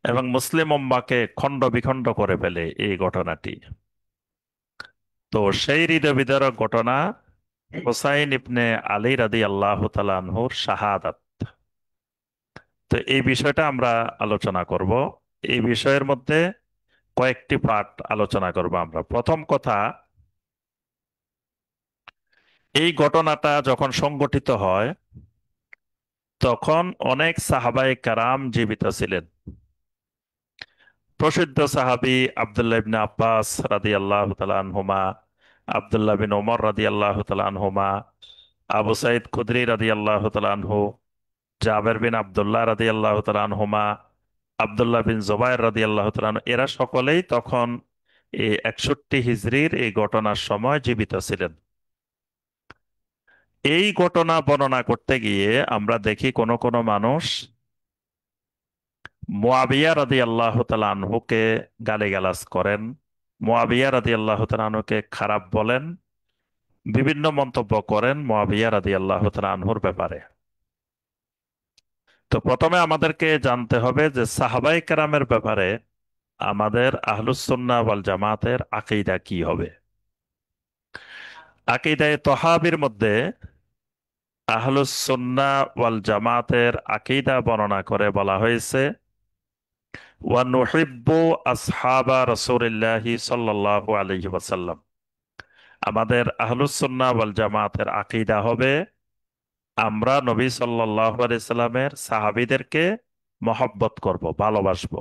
এবং মুসলিম উম্মাকে খণ্ড বিখণ্ড করে ফেলে এই ঘটনাটি। তো সেই হৃদয় বিদারক ঘটনা হুসাইন ইবনে আলী রাদিয়াল্লাহু তাআলা আনহুর শাহাদাত। তো এই বিষয়টা আমরা আলোচনা করব। এই বিষয়ের মধ্যে কয়েকটি পার্ট আলোচনা করব আমরা। প্রথম কথা, এই ঘটনাটা যখন সংঘটিত হয় তখন অনেক সাহাবায়ে কেরাম জীবিত ছিলেন। প্রসিদ্ধ সাহাবী আব্দুল্লাহ ইবনে আব্বাস রাদিয়াল্লাহু তাআলা আনহুমা, আব্দুল্লাহ বিন ওমর রাদিয়াল্লাহু তাআলা আনহুমা, আবু সাইদ খুদরি রাদিয়াল্লাহু তাআলা আনহু, জাবের বিন আব্দুল্লাহ রাদিয়াল্লাহু তাআলা আনহুমা, আব্দুল্লাহ বিন জুবাইর রাদিয়াল্লাহু তাআলা আনহু, এরা সকলেই তখন এই 61 হিজরির এই ঘটনার সময় জীবিত ছিলেন। এই ঘটনা বর্ণনা করতে গিয়ে আমরা দেখি কোন কোন মানুষ মুআবিয়া রাদিয়াল্লাহু তাআলা আনহুকে গালিগালাজ করেন, মুআবিয়া রাদিয়াল্লাহু তাআলা আনহুকে খারাপ বলেন, বিভিন্ন মন্তব্য করেন মুআবিয়া রাদিয়াল্লাহু তাআলা আনহুর ব্যাপারে। তো প্রথমে আমাদেরকে জানতে হবে যে সাহাবায়ে কেরামের ব্যাপারে আমাদের আহলুস সুন্নাহ ওয়াল জামাতের আকীদা কি হবে। আকীদায়ে তহাবির মধ্যে আহলুস সুন্নাহ ওয়াল জামাতের আকীদা বর্ণনা করে বলা হয়েছে ওয়া নুহিব্বু আসহাবা রাসূলিল্লাহি সাল্লাল্লাহু আলাইহি ওয়াসাল্লাম। আমাদের আহলুস সুন্নাহ ওয়াল জামাতের আকীদা হবে আমরা নবী সাল্লাল্লাহু আলাইহি সাল্লামের সাহাবীদেরকে মহব্বত করব, ভালোবাসবো।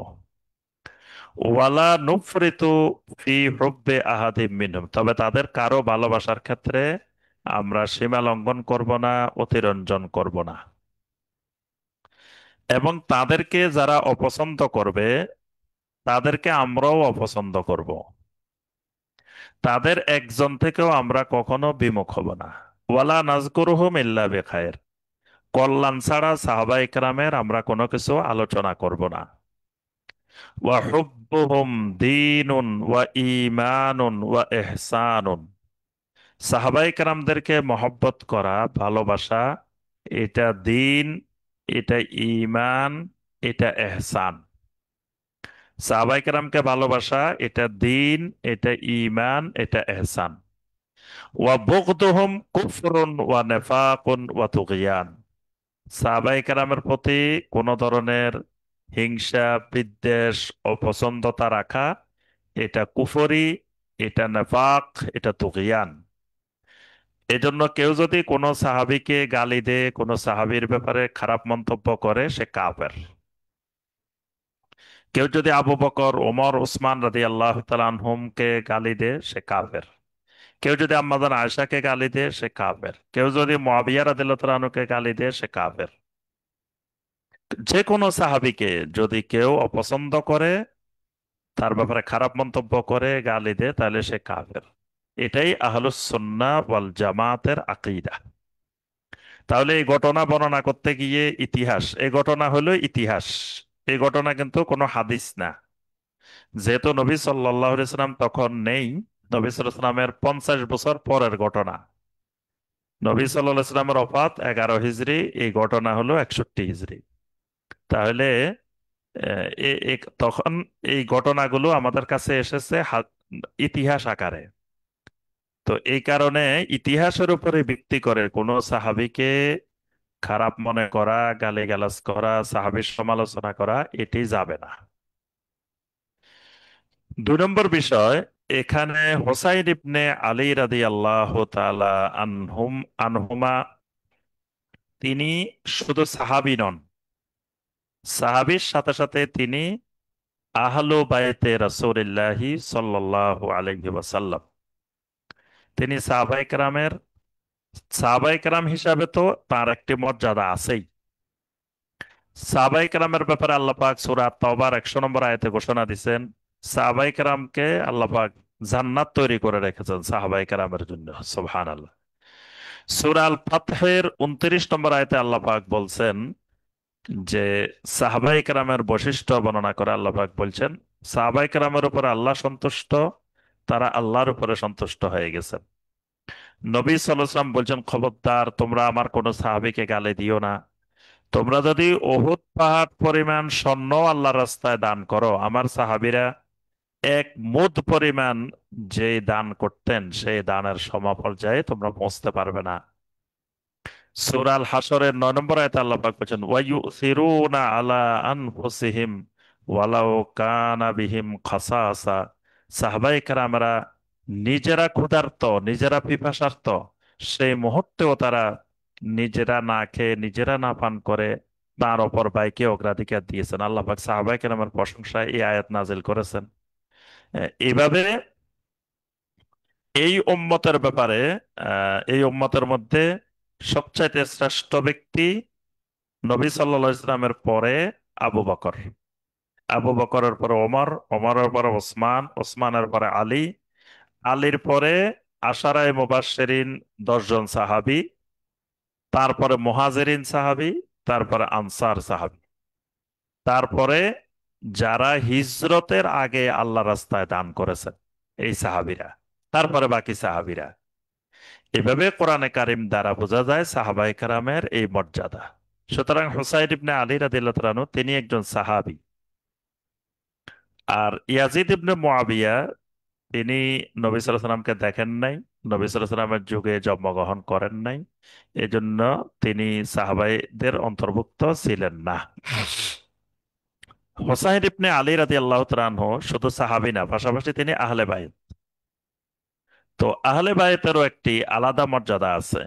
ওয়ালা নুফরিতু ফি হুব্বে আহাদিম মিনহুম, তবে তাদের কারো ভালোবাসার ক্ষেত্রে আমরা সীমা লঙ্ঘন করব না, অতিরঞ্জন করব না। এবং তাদেরকে যারা অপছন্দ করবে তাদেরকে আমরাও অপছন্দ করব। তাদের একজন থেকেও আমরা কখনো বিমুখ হব না। ওয়ালা নাজকুরুহুম ইল্লা বিখায়ের, কল্যাণ ছাড়া সাহাবা ইকরামের আমরা কোনো কিছু আলোচনা করব না। ওয়া হুব্বুহুম দীনুন ওয়া ঈমানুন ওয়া ইহসানুন, সাহাবাই কেরামদেরকে মহব্বত করা, ভালোবাসা, এটা দিন, এটা ঈমান, এটা এহসান। সাহাবাই কেরামকে ভালোবাসা এটা দিন, এটা ঈমান, এটা এহসান। ওয়া বুগদুহুম কুফরুন ওয়া নিফাকুন ওয়া তুগয়ান, সাহাবাই কেরামের প্রতি কোন ধরনের হিংসা, বিদ্বেষ, অপছন্দতা রাখা, এটা কুফরি, এটা নেফাক, এটা তুগয়ান। এজন্য কেউ যদি কোনো সাহাবীকে গালি দেয়, কোনো সাহাবীর ব্যাপারে খারাপ মন্তব্য করে, সে কাফের। কেউ যদি আবু বকর, ওমর, উসমান রাদিয়াল্লাহু তাআলা আনহুমকে গালি দেয়, সে কাফের। কেউ যদি আম্মাজান আয়েশাকে গালি দেয়, সে কাফের। কেউ যদি মুআবিয়া রাদিয়াল্লাহু তাআলা আনহুকে গালি দেয়, সে কাফের। যে কোনো সাহাবীকে যদি কেউ অপছন্দ করে, তার ব্যাপারে খারাপ মন্তব্য করে, গালি দেয়, তাহলে সে কাফের। এটাই আহলুস সুন্নাহ ওয়াল জামাতের আকীদা। তাহলে এই ঘটনা বর্ণনা করতে গিয়ে ইতিহাস, এই ঘটনা হলো ইতিহাস, এই ঘটনা কিন্তু কোনো হাদিস না। যেহেতু নবী সাল্লাল্লাহু আলাইহি সাল্লাম তখন নেই, নবী সাল্লাল্লাহু আলাইহি সাল্লামের 50 বছর পরের ঘটনা। নবী সাল্লাল্লাহু আলাইহি সাল্লামের ওফাত 11 হিজরি, এই ঘটনা হলো 61 হিজরি। তাহলে তখন এই ঘটনাগুলো আমাদের কাছে এসেছে ইতিহাস আকারে। তো এই কারণে ইতিহাসের উপরে ভিত্তি করে কোনো সাহাবীকে খারাপ মনে করা, গালিগালাজ করা, সাহাবীর সমালোচনা করা, এটি যাবে না। 2 নম্বর বিষয়, এখানে হোসাইন ইবনে আলী রাদিয়াল্লাহু তাআলা আনহুম আনহুমা, তিনি শুধু সাহাবী নন, সাহাবীর সাথে সাথে তিনি আহলু বায়তে রাসূলিল্লাহি সাল্লাল্লাহু আলাইহি ওয়াসাল্লাম। তিনি সাহাবায়ে কেরাম হিসাবে তো তার একটি মর্যাদা আছেই। সাহাবায়ে কেরামের ব্যাপারে আল্লাহ পাক সূরা তাওবার 100 নম্বর আয়াতে ঘোষণা দিয়েছেন, সাহাবায়ে কেরামকে আল্লাহ পাক জান্নাত তৈরি করে রেখেছেন সাহাবায়ে কেরামের জন্য। সুবহানাল্লাহ। সূরা আল ফাতহের 29 নম্বর আয়াতে আল্লাহ পাক বলছেন যে সাহাবায়ে কেরামের বৈশিষ্ট্য বর্ণনা করে আল্লাহ পাক বলছেন, সাহাবায়ে কেরামের উপরে আল্লাহ সন্তুষ্ট, তারা আল্লাহর উপরে সন্তুষ্ট হয়ে গেছেন। নবী সাল্লাল্লাহু আলাইহি ওয়াসাল্লাম বলছেন, খবরদার তোমরা আমার কোন সাহাবীকে গালি দিও না। তোমরা যদি উহুদ পাহাড় পরিমাণ স্বর্ণ আল্লাহর রাস্তায় দান করো, আমার সাহাবীরা এক মুদ পরিমাণ যে দান করতেন, সেই দানের সমপর্যায়ে তোমরা পৌঁছতে পারবে না। সূরা আল হাশরের 9 নম্বর আয়াতে আল্লাহ পাক বলেছেন, ওয়ায়ুসিরুনা আলা আনফুসিহিম ওয়ালাউ কানা বিহিম খাসাসা, সাহাবায়ে কেরামরা নিজেরা ক্ষুধার্ত, নিজেরা পিপাসার্ত, সেই মুহূর্তেও তারা নিজেরা না খেয়ে, নিজেরা না পান করে তার অপর ভাইকে অগ্রাধিকার দিয়েছেন। আল্লাহ পাক সাহাবায়ে কেরামের প্রশংসায় এই আয়াত নাজিল করেছেন। এইভাবে এই উম্মতের ব্যাপারে, এই উম্মতের মধ্যে সবচাইতে শ্রেষ্ঠ ব্যক্তি নবী সাল্লাল্লাহু আলাইহি ইসলামের পরে আবু বকর, আবু বকরের পরে ওমর, ওমরের পরে ওসমান, ওসমানের পরে আলী, আলীর পরে আশারায়ে মুবাশশিরিন 10 জন সাহাবী, তারপরে মুহাজিরিন সাহাবী, তারপরে আনসার সাহাবী, তারপরে যারা হিজরতের আগে আল্লাহ রাস্তায় দান করেছেন এই সাহাবীরা, তারপরে বাকি সাহাবীরা। এভাবে কোরআনে কারিম দ্বারা বোঝা যায় সাহাবায়ে কেরামের এই মর্যাদা। সুতরাং হুসাইন ইবনে আলী রাদিয়াল্লাহু তাআলা আনহু তিনি একজন সাহাবী। আর ইয়াজিদ ইবনে মুআবিয়া, তিনি নবী সাল্লাল্লাহু আলাইহি সাল্লামকে দেখেন নাই, নবী সাল্লাল্লাহু আলাইহি সাল্লামের যুগে জন্মগ্রহণ করেন নাই, এজন্য তিনি সাহাবাইদের অন্তর্ভুক্ত ছিলেন না। হোসাইন ইবনে আলী রাদিয়াল্লাহু তাআলা আনহু শুধু সাহাবী না, পাশাপাশি তিনি আহলে বাইত। তো আহলে বাইতেরও একটি আলাদা মর্যাদা আছে।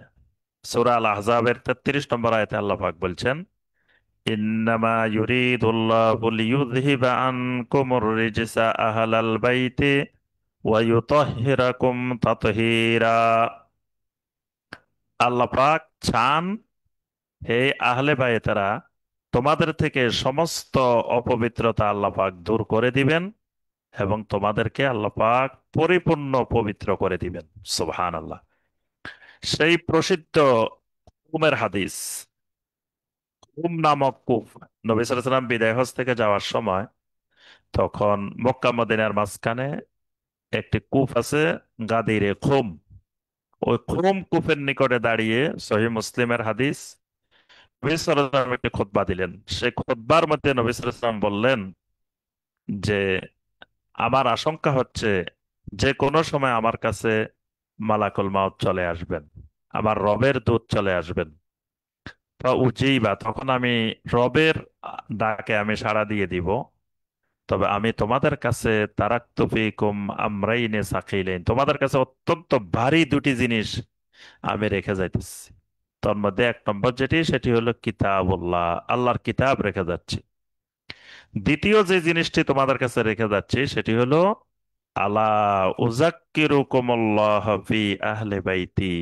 সূরা আল আহজাবের 33 নম্বর আয়াতে আল্লাহ পাক বলছেন, ইন্নামা ইউরিদুল্লাহু লিইয়ুযহিবা আনকুমুর রিজসা আহলাল বাইতি ওয়া ইউতাহহিরাকুম তাতহীরা। আল্লাহ পাক চান, হে আহলে বায়তেরা, তোমাদের থেকে সমস্ত অপবিত্রতা আল্লাহ পাক দূর করে দিবেন এবং তোমাদেরকে আল্লাহ পাক পরিপূর্ণ পবিত্র করে দিবেন। সুবহানাল্লাহ। সেই প্রসিদ্ধ কুমের হাদিস, কুম নামক কূপ, নবী সাল্লাল্লাহু আলাইহি ওয়াসাল্লাম বিদায় হজ থেকে যাওয়ার সময় তখন মক্কা মদিনার মাঝখানে একটি কূপ আছে, গাদিরে খুম। ওই খুম কূপের নিকটে দাঁড়িয়ে সহিহ মুসলিমের হাদিস, নবী সাল্লাল্লাহু আলাইহি ওয়াসাল্লাম একটি খুতবা দিলেন। সেই খুতবার মধ্যে নবী সাল্লাল্লাহু আলাইহি ওয়াসাল্লাম বললেন যে আমার আশঙ্কা হচ্ছে যে কোনো সময় আমার কাছে মালাকুল মাউত চলে আসবেন, আমার রবের দূত চলে আসবেন। বা তখন আমি রবের ডাকে আমি সাড়া দিয়ে দিব। তবে আমি তোমাদের কাছে তারাক্তু ফীকুম আমরাইনে সাকিলাইন, তোমাদের কাছে অত্যন্ত ভারী দুটি জিনিস আমি রেখে যাইতেছি। তোর মধ্যে এক নম্বর যেটি, সেটি হলো কিতাবুল্লাহ, আল্লাহর কিতাব রেখে যাচ্ছি। দ্বিতীয় যে জিনিসটি তোমাদের কাছে রেখে যাচ্ছি সেটি হলো আলা উযাক্কিরুকুমুল্লাহ ফি আহলে বাইতি,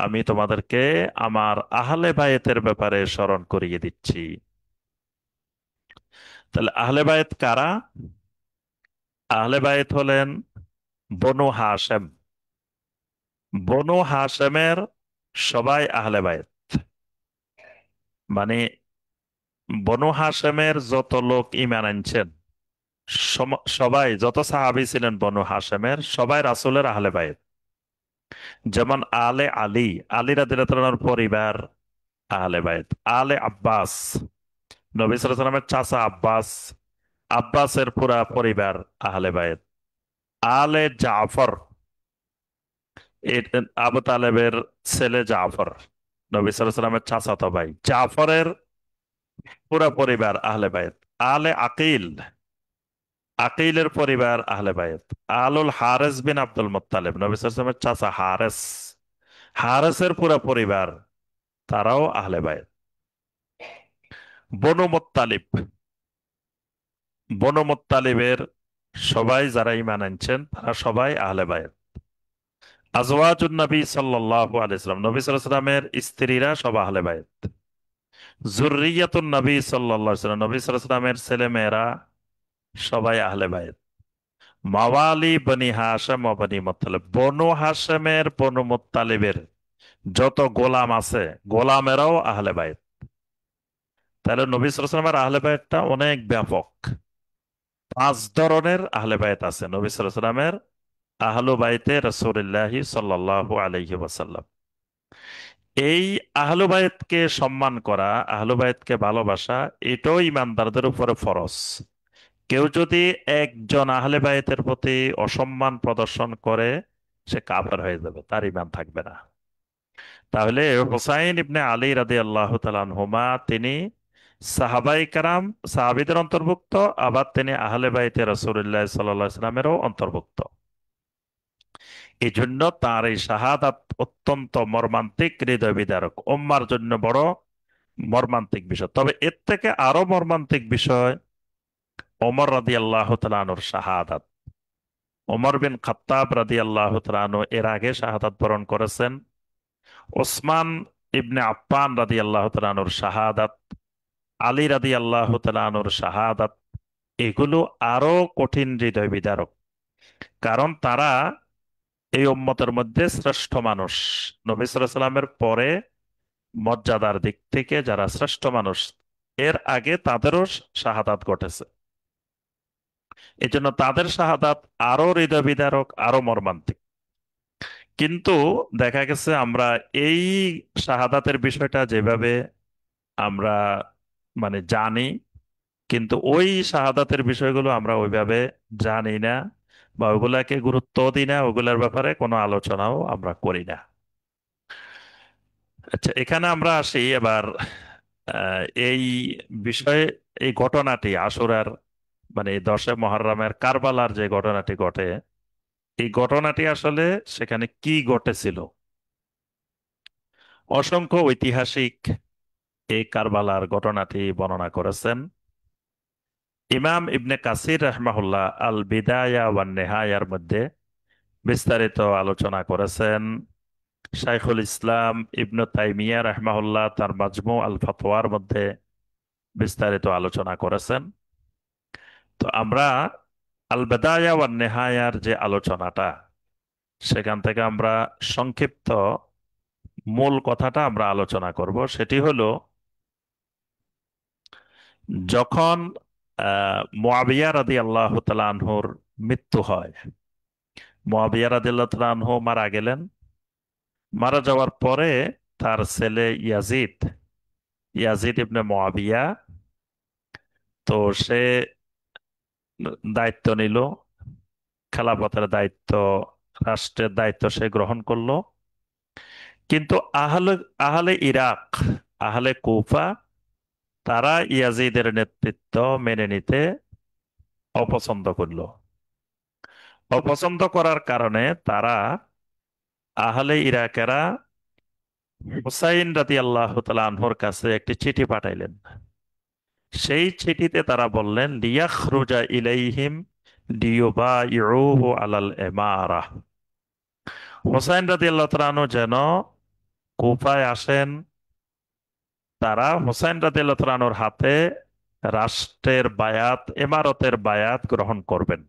আমি তোমাদেরকে আমার আহলে বায়েতের ব্যাপারে স্মরণ করিয়ে দিচ্ছি। তাহলে আহলে বায়েত কারা? আহলে বায়েত হলেন বনু হাশেম। বনু হাশেমের সবাই আহলে বায়েত। মানে বনু হাশেমের যত লোক ঈমান আনছেন, সবাই, যত সাহাবী ছিলেন বনু হাশেমের, সবাই রাসূলের আহলে বায়েত। যেমন আলে আলী, আলী রাদিয়াল্লাহু তাআলার পরিবার আহলে বায়েত। আলে আব্বাস, নবী সাল্লাল্লাহু আলাইহি ওয়াসাল্লামের চাচা আব্বাস, আব্বাসের পুরা পরিবার আহলে বায়েত। আলে জাফর, আবু তালেবের ছেলে জাফর, নবী সাল্লাল্লাহু আলাইহি ওয়াসাল্লামের চাচাতো ভাই, জাফরের পুরা পরিবার আহলে বায়েত। আলে আকিল, আকিলের পরিবার আহলে বায়েত। আলুল হারেস বিন আব্দুল মুত্তালিব, নবী সাল্লাল্লাহু আলাইহি ওয়াসাল্লামের চাচা হারেস, হারেসের পুরা পরিবার, তারাও আহলে বায়েত। বনু মুত্তালিব, বনু মুত্তালিবের সবাই যারা ঈমান আনছেন তারা সবাই আহলে বায়েত। আজওয়াজুন নবী সাল্লাল্লাহু আলাইহি সাল্লাম, নবী সাল্লাল্লাহু আলাইহি সাল্লামের স্ত্রীরা সব আহলে বায়েত। যুররিয়াতুন নবী সাল্লাল্লাহু আলাইহি সাল্লাম, নবী সাল্লাল্লাহু আলাইহি সাল্লামের ছেলে মেয়েরা সবাই আহলে বায়েত। মাওয়ালি বনি হাশেম ও বনি মুত্তালিব, বনু হাশেমের বনু মুত্তালিবের যত গোলাম আছে, গোলামেরাও আহলে বায়েত। তাহলে নবী সাল্লাল্লাহু আলাইহি সাল্লামের আহলে বায়েতটা অনেক ব্যাপক। পাঁচ ধরনের আহলে বায়েত আছে নবী সাল্লাল্লাহু আলাইহি সাল্লামের আহলু বাইতে রাসূলুল্লাহি সাল্লাল্লাহু আলাইহি ওয়াসাল্লাম। এই আহলু বায়েতকে সম্মান করা, আহলু বায়েতকে ভালোবাসা, এটাও ইমানদারদের উপরে ফরজ। কেউ যদি একজন আহলে বায়েতের প্রতি অসম্মান প্রদর্শন করে, সে কাফের হয়ে যাবে, তার ইমান থাকবে না। তাহলে হুসাইন ইবনে আলী রাদিয়াল্লাহু তাআলা আনহুমা, তিনি সাহাবাই কারাম, সাহাবীদের অন্তর্ভুক্ত, আবার তিনি আহলে বাইতে রাসূলুল্লাহ সাল্লাল্লাহু আলাইহি সাল্লামেরও অন্তর্ভুক্ত। এই জন্য তার এই শাহাদাত অত্যন্ত মর্মান্তিক, হৃদয় বিদারক, উম্মার জন্য বড় মর্মান্তিক বিষয়। তবে এর থেকে আরো মর্মান্তিক বিষয় ওমর রাদিয়াল্লাহু তাআলা আনহুর শাহাদাত। ওমর বিন খাত্তাব রাদিয়াল্লাহু তাআলা আনহু এর আগে শাহাদাত বরণ করেছেন। ওসমান ইবনে আফফান রাদিয়াল্লাহু তাআলা আনহুর শাহাদাত, আলী রাদিয়াল্লাহু তাআলা আনহুর শাহাদাত, এগুলো আরো কঠিন, হৃদয় বিদারক। কারণ তারা এই উম্মতের মধ্যে শ্রেষ্ঠ মানুষ। নবী সাল্লাল্লাহু আলাইহি সাল্লামের পরে মর্যাদার দিক থেকে যারা শ্রেষ্ঠ মানুষ, এর আগে তাদেরও শাহাদাত ঘটেছে। এই জন্য তাদের শাহাদাত আরো হৃদয় বিদারক, আরো মর্মান্তিক। কিন্তু দেখা গেছে আমরা এই শাহাদাতের বিষয়টা যেভাবে আমরা মানে জানি, কিন্তু ওই শাহাদাতের বিষয়গুলো আমরা ওইভাবে জানি না, বা ওগুলাকে গুরুত্ব দিই না, ওগুলার ব্যাপারে কোনো আলোচনাও আমরা করি না। আচ্ছা, এখানে আমরা আসি এবার এই বিষয়ে। এই ঘটনাটি আশুরার, মানে এই 10 মুহররমের কারবালার যে ঘটনাটি ঘটে, এই ঘটনাটি আসলে সেখানে কি ঘটেছিল? অসংখ্য ঐতিহাসিক এই কারবালার ঘটনাটি বর্ণনা করেছেন। ইমাম ইবনে কাসির রাহমাহুল্লাহ আল বিদায়া ওয়ান নেহায়ার মধ্যে বিস্তারিত আলোচনা করেছেন। শাইখুল ইসলাম ইবনে তাইমিয়া রাহমাহুল্লাহ তার মাজমু আল ফাতওয়ার মধ্যে বিস্তারিত আলোচনা করেছেন। তো আমরা আল বিদায়া ওয়ান নেহায়ার যে আলোচনাটা, সেখান থেকে আমরা সংক্ষিপ্ত মূল কথাটা আমরা আলোচনা করব। সেটি হলো, যখন মুআবিয়া রাদিয়াল্লাহু তাআলা আনহুর মৃত্যু হয়, মুআবিয়া রাদিয়াল্লাহু তাআলা আনহু মারা গেলেন। মারা যাওয়ার পরে তার ছেলে ইয়াজিদ, ইয়াজিদ ইবনে মুআবিয়া, তো সে দায়িত্ব নিল, খেলাফতের দায়িত্ব, রাষ্ট্রের দায়িত্ব সে গ্রহণ করলো। কিন্তু আহলে আহলে ইরাক, আহলে কুফা, তারা ইয়াজিদের নেতৃত্ব মেনে নিতে অপছন্দ করলো। অপছন্দ করার কারণে তারা, আহলে ইরাকেরা, হুসাইন রাদিয়াল্লাহু তাআলা আনহুর কাছে একটি চিঠি পাঠাইলেন। সেই চিঠিতে তারা বললেন, লিয়াখরুজা ইলাইহিম লিয়ুবাইউহু আলাল ইমারা। হুসাইন রাদিয়াল্লাহু তাআলা আনহু যেন কুফায় আসেন, তারা হুসাইন রাদিয়াল্লাহু তাআলা আনহুর হাতে রাষ্ট্রের বায়াত, ইমারতের বায়াত গ্রহণ করবেন।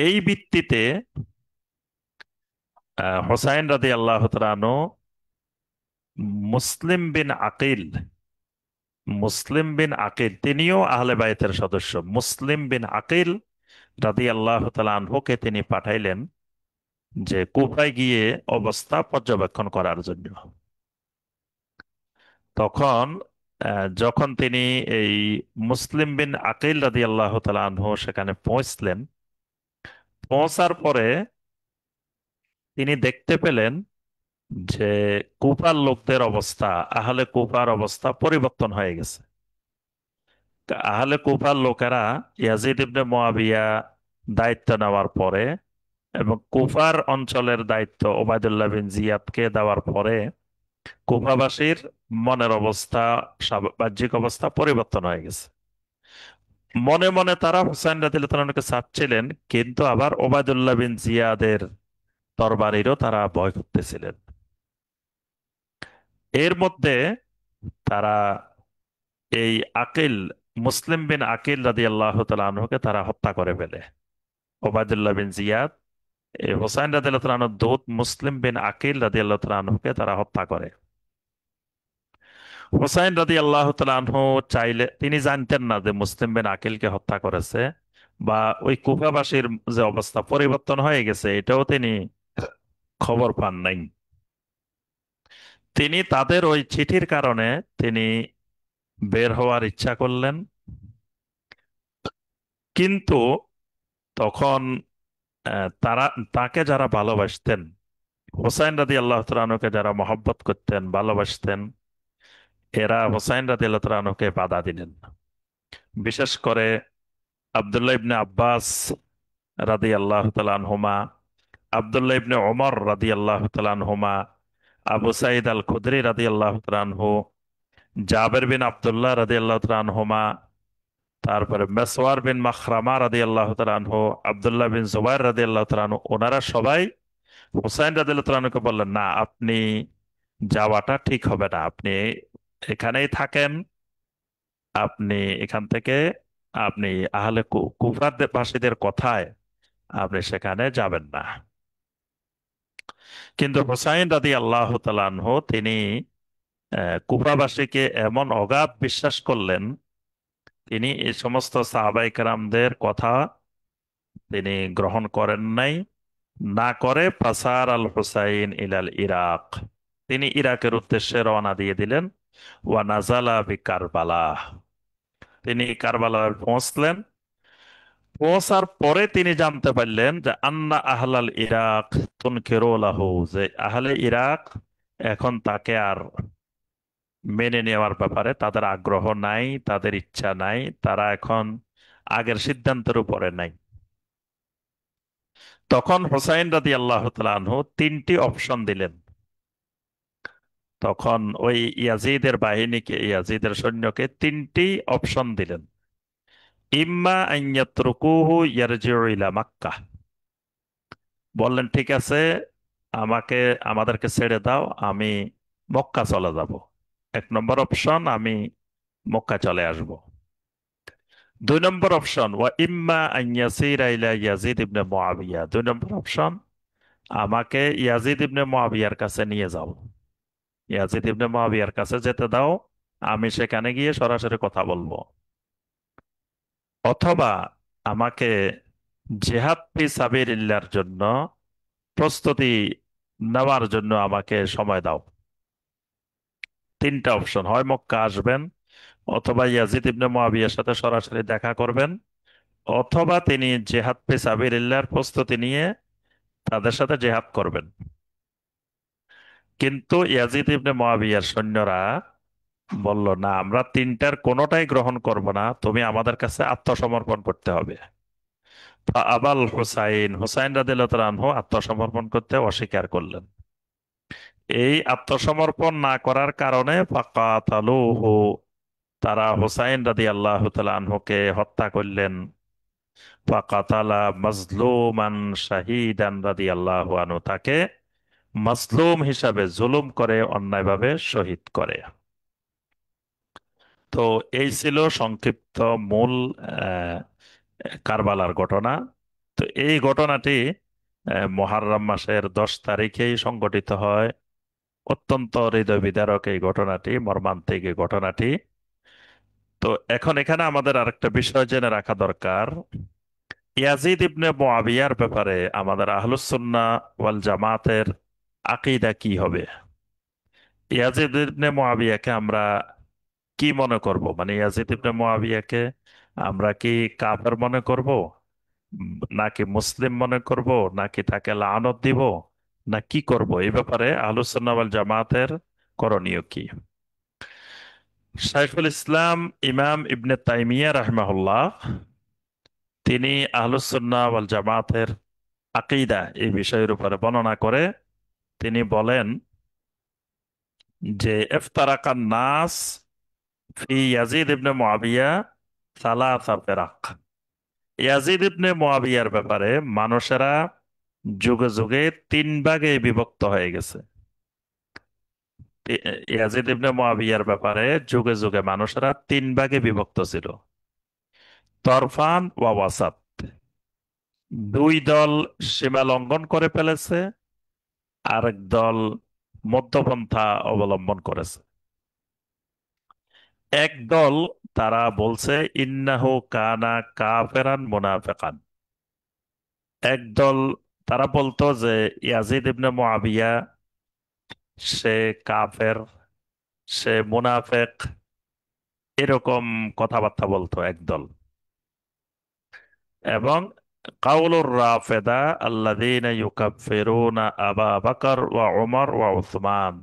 এই ভিত্তিতে হুসাইন রাদিয়াল্লাহু তাআলা আনহু মুসলিম বিন আকিল, মুসলিম বিন আকিল তিনিও আহলে বাইতের সদস্য, মুসলিম বিন আকিল রাদিয়াল্লাহু তাআলা আনহুকে তিনি পাঠাইলেন যে কুফায় গিয়ে অবস্থা পর্যবেক্ষণ করার জন্য। তখন যখন তিনি এই মুসলিম বিন আকিল রাদিয়াল্লাহু তাআলা আনহু সেখানে পৌঁছলেন, পৌঁছার পরে তিনি দেখতে পেলেন যে কুফার লোকদের অবস্থা, আহলে কুফার অবস্থা পরিবর্তন হয়ে গেছে। আহলে কুফার লোকেরা ইয়াজিদ ইবনে মুআবিয়া দায়িত্ব নেওয়ার পরে এবং কুফার অঞ্চলের দায়িত্ব ওবায়দুল্লাহ বিন জিয়াদকে দেওয়ার পরে কুফাবাসীর মনের অবস্থা, বাহ্যিক অবস্থা পরিবর্তন হয়ে গেছে। মনে মনে তারা হুসাইন রাদিয়াল্লাহু তাআলা আনহুকে চাচ্ছিলেন, কিন্তু আবার ওবায়দুল্লাহ বিন জিয়াদের তরবারিরও তারা ভয় করতেছিলেন। এর মধ্যে তারা এই আকিল, মুসলিম বিন আকিল রাদিয়াল্লাহু তাআলা আনহুকে তারা হত্যা করে ফেলে। ওবায়দুল্লাহ বিন জিয়াদ এই হোসাইন রাদিয়াল্লাহু তাআলা আনহুর দূত মুসলিম বিন আকিল রাদিয়াল্লাহু তাআলা আনহুকে তারা হত্যা করে। হোসাইন রাদিয়াল্লাহু তাআলা আনহু চাইলে, তিনি জানতেন না যে মুসলিম বিন আকিলকে হত্যা করেছে, বা ওই কুফাবাসীর যে অবস্থা পরিবর্তন হয়ে গেছে এটাও তিনি খবর পান নাই। তিনি তাদের ওই চিঠির কারণে তিনি বের হওয়ার ইচ্ছা করলেন। কিন্তু তখন তারা, তাকে যারা ভালোবাসতেন, হোসাইন রাদিয়াল্লাহু তাআলা আনহুকে যারা মহব্বত করতেন, ভালোবাসতেন, এরা হোসাইন রাদিয়াল্লাহু তাআলা আনহুকে বাধা দিলেন। বিশেষ করে আব্দুল্লাহ ইবনে আব্বাস রাদিয়াল্লাহু তাআলা আনহুমা, আব্দুল্লাহ ইবনে ওমর রাদিয়াল্লাহু তাআলা আনহুমা, আবু সাঈদ আল খুদরি রাদিয়াল্লাহু তাআলা আনহু, জাবের বিন আব্দুল্লাহ রাদিয়াল্লাহু তাআলা আনহুমা, তারপরে মেসওয়ার বিন মাখরামা রাদিয়াল্লাহু তাআলা আনহু, আব্দুল্লাহ বিন জুবাইর রাদিয়াল্লাহু তাআলা আনহু, ওনারা সবাই হুসাইন রাদিয়াল্লাহু তাআলা আনহুকে বললেন, না, আপনি যাওয়াটা ঠিক হবে না, আপনি এখানেই থাকেন, আপনি এখান থেকে, আপনি আহলে কুফার বাসীদের কথায় আপনি সেখানে যাবেন না। কিন্তু হুসাইন রাদিয়াল্লাহু তাআলা আনহু তিনি কুফাবাসীকে এমন অগাধ বিশ্বাস করলেন, তিনি এই সমস্ত সাহাবায়ে কেরামদের কথা তিনি গ্রহণ করেন নাই। না করে ফাসার আল হুসাইন ইলাল ইরাক, তিনি ইরাকের উদ্দেশ্যে রওনা দিয়ে দিলেন। ওয়া নাজালা বি কারবালা, তিনি কারবালায় পৌঁছলেন। পৌঁছার পরে তিনি জানতে পারলেন যে আন্না আহলাল ইরাক তুনকিরু লাহু, যে আহলে ইরাক এখন তাকে আর মেনে নেওয়ার ব্যাপারে তাদের আগ্রহ নাই, তাদের ইচ্ছা নাই, তারা এখন আগের সিদ্ধান্তের উপরে নাই। তখন হুসাইন রাদিয়াল্লাহু তাআলা আনহু তিনটি অপশন দিলেন। তখন ওই ইয়াজিদের বাহিনীকে, ইয়াজিদের সৈন্যকে তিনটি অপশন দিলেন। ইম্মা আন ইয়াতরুকুহু ইয়ারজিউ ইলা মাক্কা, বললেন ঠিক আছে, আমাকে আমাদেরকে ছেড়ে দাও, আমি মক্কা চলে যাব। এক নম্বর অপশন, আমি মক্কা চলে আসব। দুই নম্বর অপশন, ওয়া ইম্মা আন ইয়াসিরা ইলা ইয়াজিদ ইবনে মুআবিয়া, দুই নম্বর অপশন, আমাকে ইয়াজিদ ইবনে মুআবিয়ার কাছে নিয়ে যাও, ইয়াজিদ ইবনে মুআবিয়ার কাছে যেতে দাও, আমি সেখানে গিয়ে সরাসরি কথা বলবো। অথবা আমাকে জিহাদ ফি সাবিলিল্লাহর জন্য প্রস্তুতি নেওয়ার জন্য আমাকে সময় দাও। তিনটা অপশন, হয় মক্কা আসবেন, অথবা ইয়াজিদ ইবনে মুআবিয়ার সাথে সরাসরি দেখা করবেন, অথবা তিনি জিহাদ ফি সাবিলিল্লাহর প্রস্তুতি নিয়ে তাদের সাথে জিহাদ করবেন। কিন্তু ইয়াজিদ ইবনে মুআবিয়ার সৈন্যরা বলল, না, আমরা তিনটার কোনোটাই গ্রহণ করব না, তুমি আমাদের কাছে আত্মসমর্পণ করতে হবে। আবাল হুসাইন, হুসাইন রাদিয়াল্লাহু তাআলা আনহু আত্মসমর্পণ করতে অস্বীকার করলেন। এই আত্মসমর্পণ না করার কারণে ফাকাতালুহু, তারা হুসাইন রাদিয়াল্লাহু তাআলা আনহুকে হত্যা করলেন। ফাকাতালা মাজলুমান শাহিদান রাদিয়াল্লাহু আনহু, তাকে মাজলুম হিসাবে জুলুম করে অন্যায়ভাবে শহীদ করে। তো এই ছিল সংক্ষিপ্ত মূল আহ, কারবালার ঘটনা। তো এই ঘটনাটি মুহররম মাসের 10 তারিখেই সংঘটিত হয়। অত্যন্ত হৃদয় বিদারক এই ঘটনাটি, মর্মান্তিক এই ঘটনাটি। তো এখন এখানে আমাদের আরেকটা বিষয় জেনে রাখা দরকার, ইয়াজিদ ইবনে মুআবিয়ার ব্যাপারে আমাদের আহলুস সুন্নাহ ওয়াল জামাতের আকীদা কি হবে। ইয়াজিদ ইবনে মুআবিয়াকে আমরা কি মনে করব, মানে ইয়াজিদ ইবনে মুআবিয়াকে আমরা কি কাফের মনে করব, নাকি মুসলিম মনে করব, নাকি তাকে লানত দিব, না কি করব, এই ব্যাপারে আহলুস সুন্নাহ ওয়াল জামাতের করণীয় কি। শাইখুল ইসলাম ইমাম ইবনে তাইমিয়া রাহিমাহুল্লাহ, তিনি আহলুস সুন্নাহ ওয়াল জামাতের আকীদা এই বিষয়ের উপরে বর্ণনা করে তিনি বলেন যে ইফতারাকান নাস ফি ইয়াজিদ ইবনে মুআবিয়া সালাসা ফিরাক, ইয়াজিদ ইবনে মুআবিয়ার ব্যাপারে মানুষেরা যুগে যুগে তিন ভাগে বিভক্ত হয়ে গেছে। ইয়াজিদ ইবনে মুআবিয়ার ব্যাপারে যুগে যুগে মানুষেরা তিন ভাগে বিভক্ত ছিল। তরফান ওয়া ওয়াসাত, দুই দল সীমা লঙ্ঘন করে ফেলেছে, আরেক দল মধ্যপন্থা অবলম্বন করেছে। এক দল, তারা বলছে ইন্নাহু কানা কাফেরান মুনাফিকান। এক দল, তারা বলতো যে ইয়াজিদ ইবনে মুআবিয়া সে কাফের, সে মুনাফেক, এরকম কথাবার্তা বলতো একদল। এবং কাউলুর রাফেদা আল্লাযীনা ইউকাফিরুনা আবা বকর ওয়া উমর ওয়া উসমান,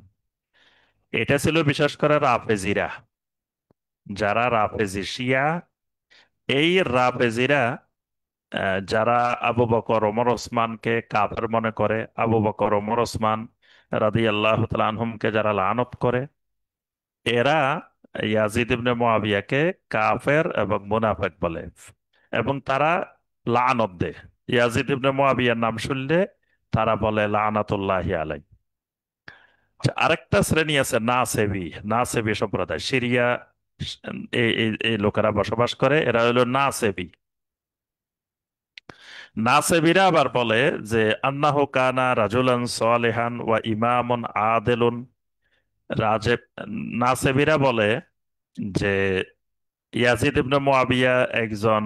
এটা ছিল বিশেষ করে রাফেজিরা, যারা রাফেজি শিয়া। এই রাফেজিরা যারা আবু বকর ওমর ওসমানকে কাফের মনে করে, আবু বকর ওমর ওসমান রাদিয়াল্লাহু তাআলা আনহুমকে যারা লানত করে, এরা ইয়াজিদ ইবনে মুআবিয়াকে কাফের এবং মুনাফিক বলে, এবং তারা লানত দেয়। ইয়াজিদ ইবনে মুআবিয়ার নাম শুনলে তারা বলে লানাতুল্লাহি আলাই। আচ্ছা, আরেকটা শ্রেণী আছে নাসেবি, নাসেবি সম্প্রদায়, সিরিয়া এই লোকেরা বসবাস করে, এরা হলো নাসেবি। নাসেবিরা আবার বলে যে আন্নাহু কানা রাজুলান সালিহান ওয়া ইমামুন আদিলুন। রাজেব নাসেবিরা বলে যে ইয়াজিদ ইবনে মুআবিয়া একজন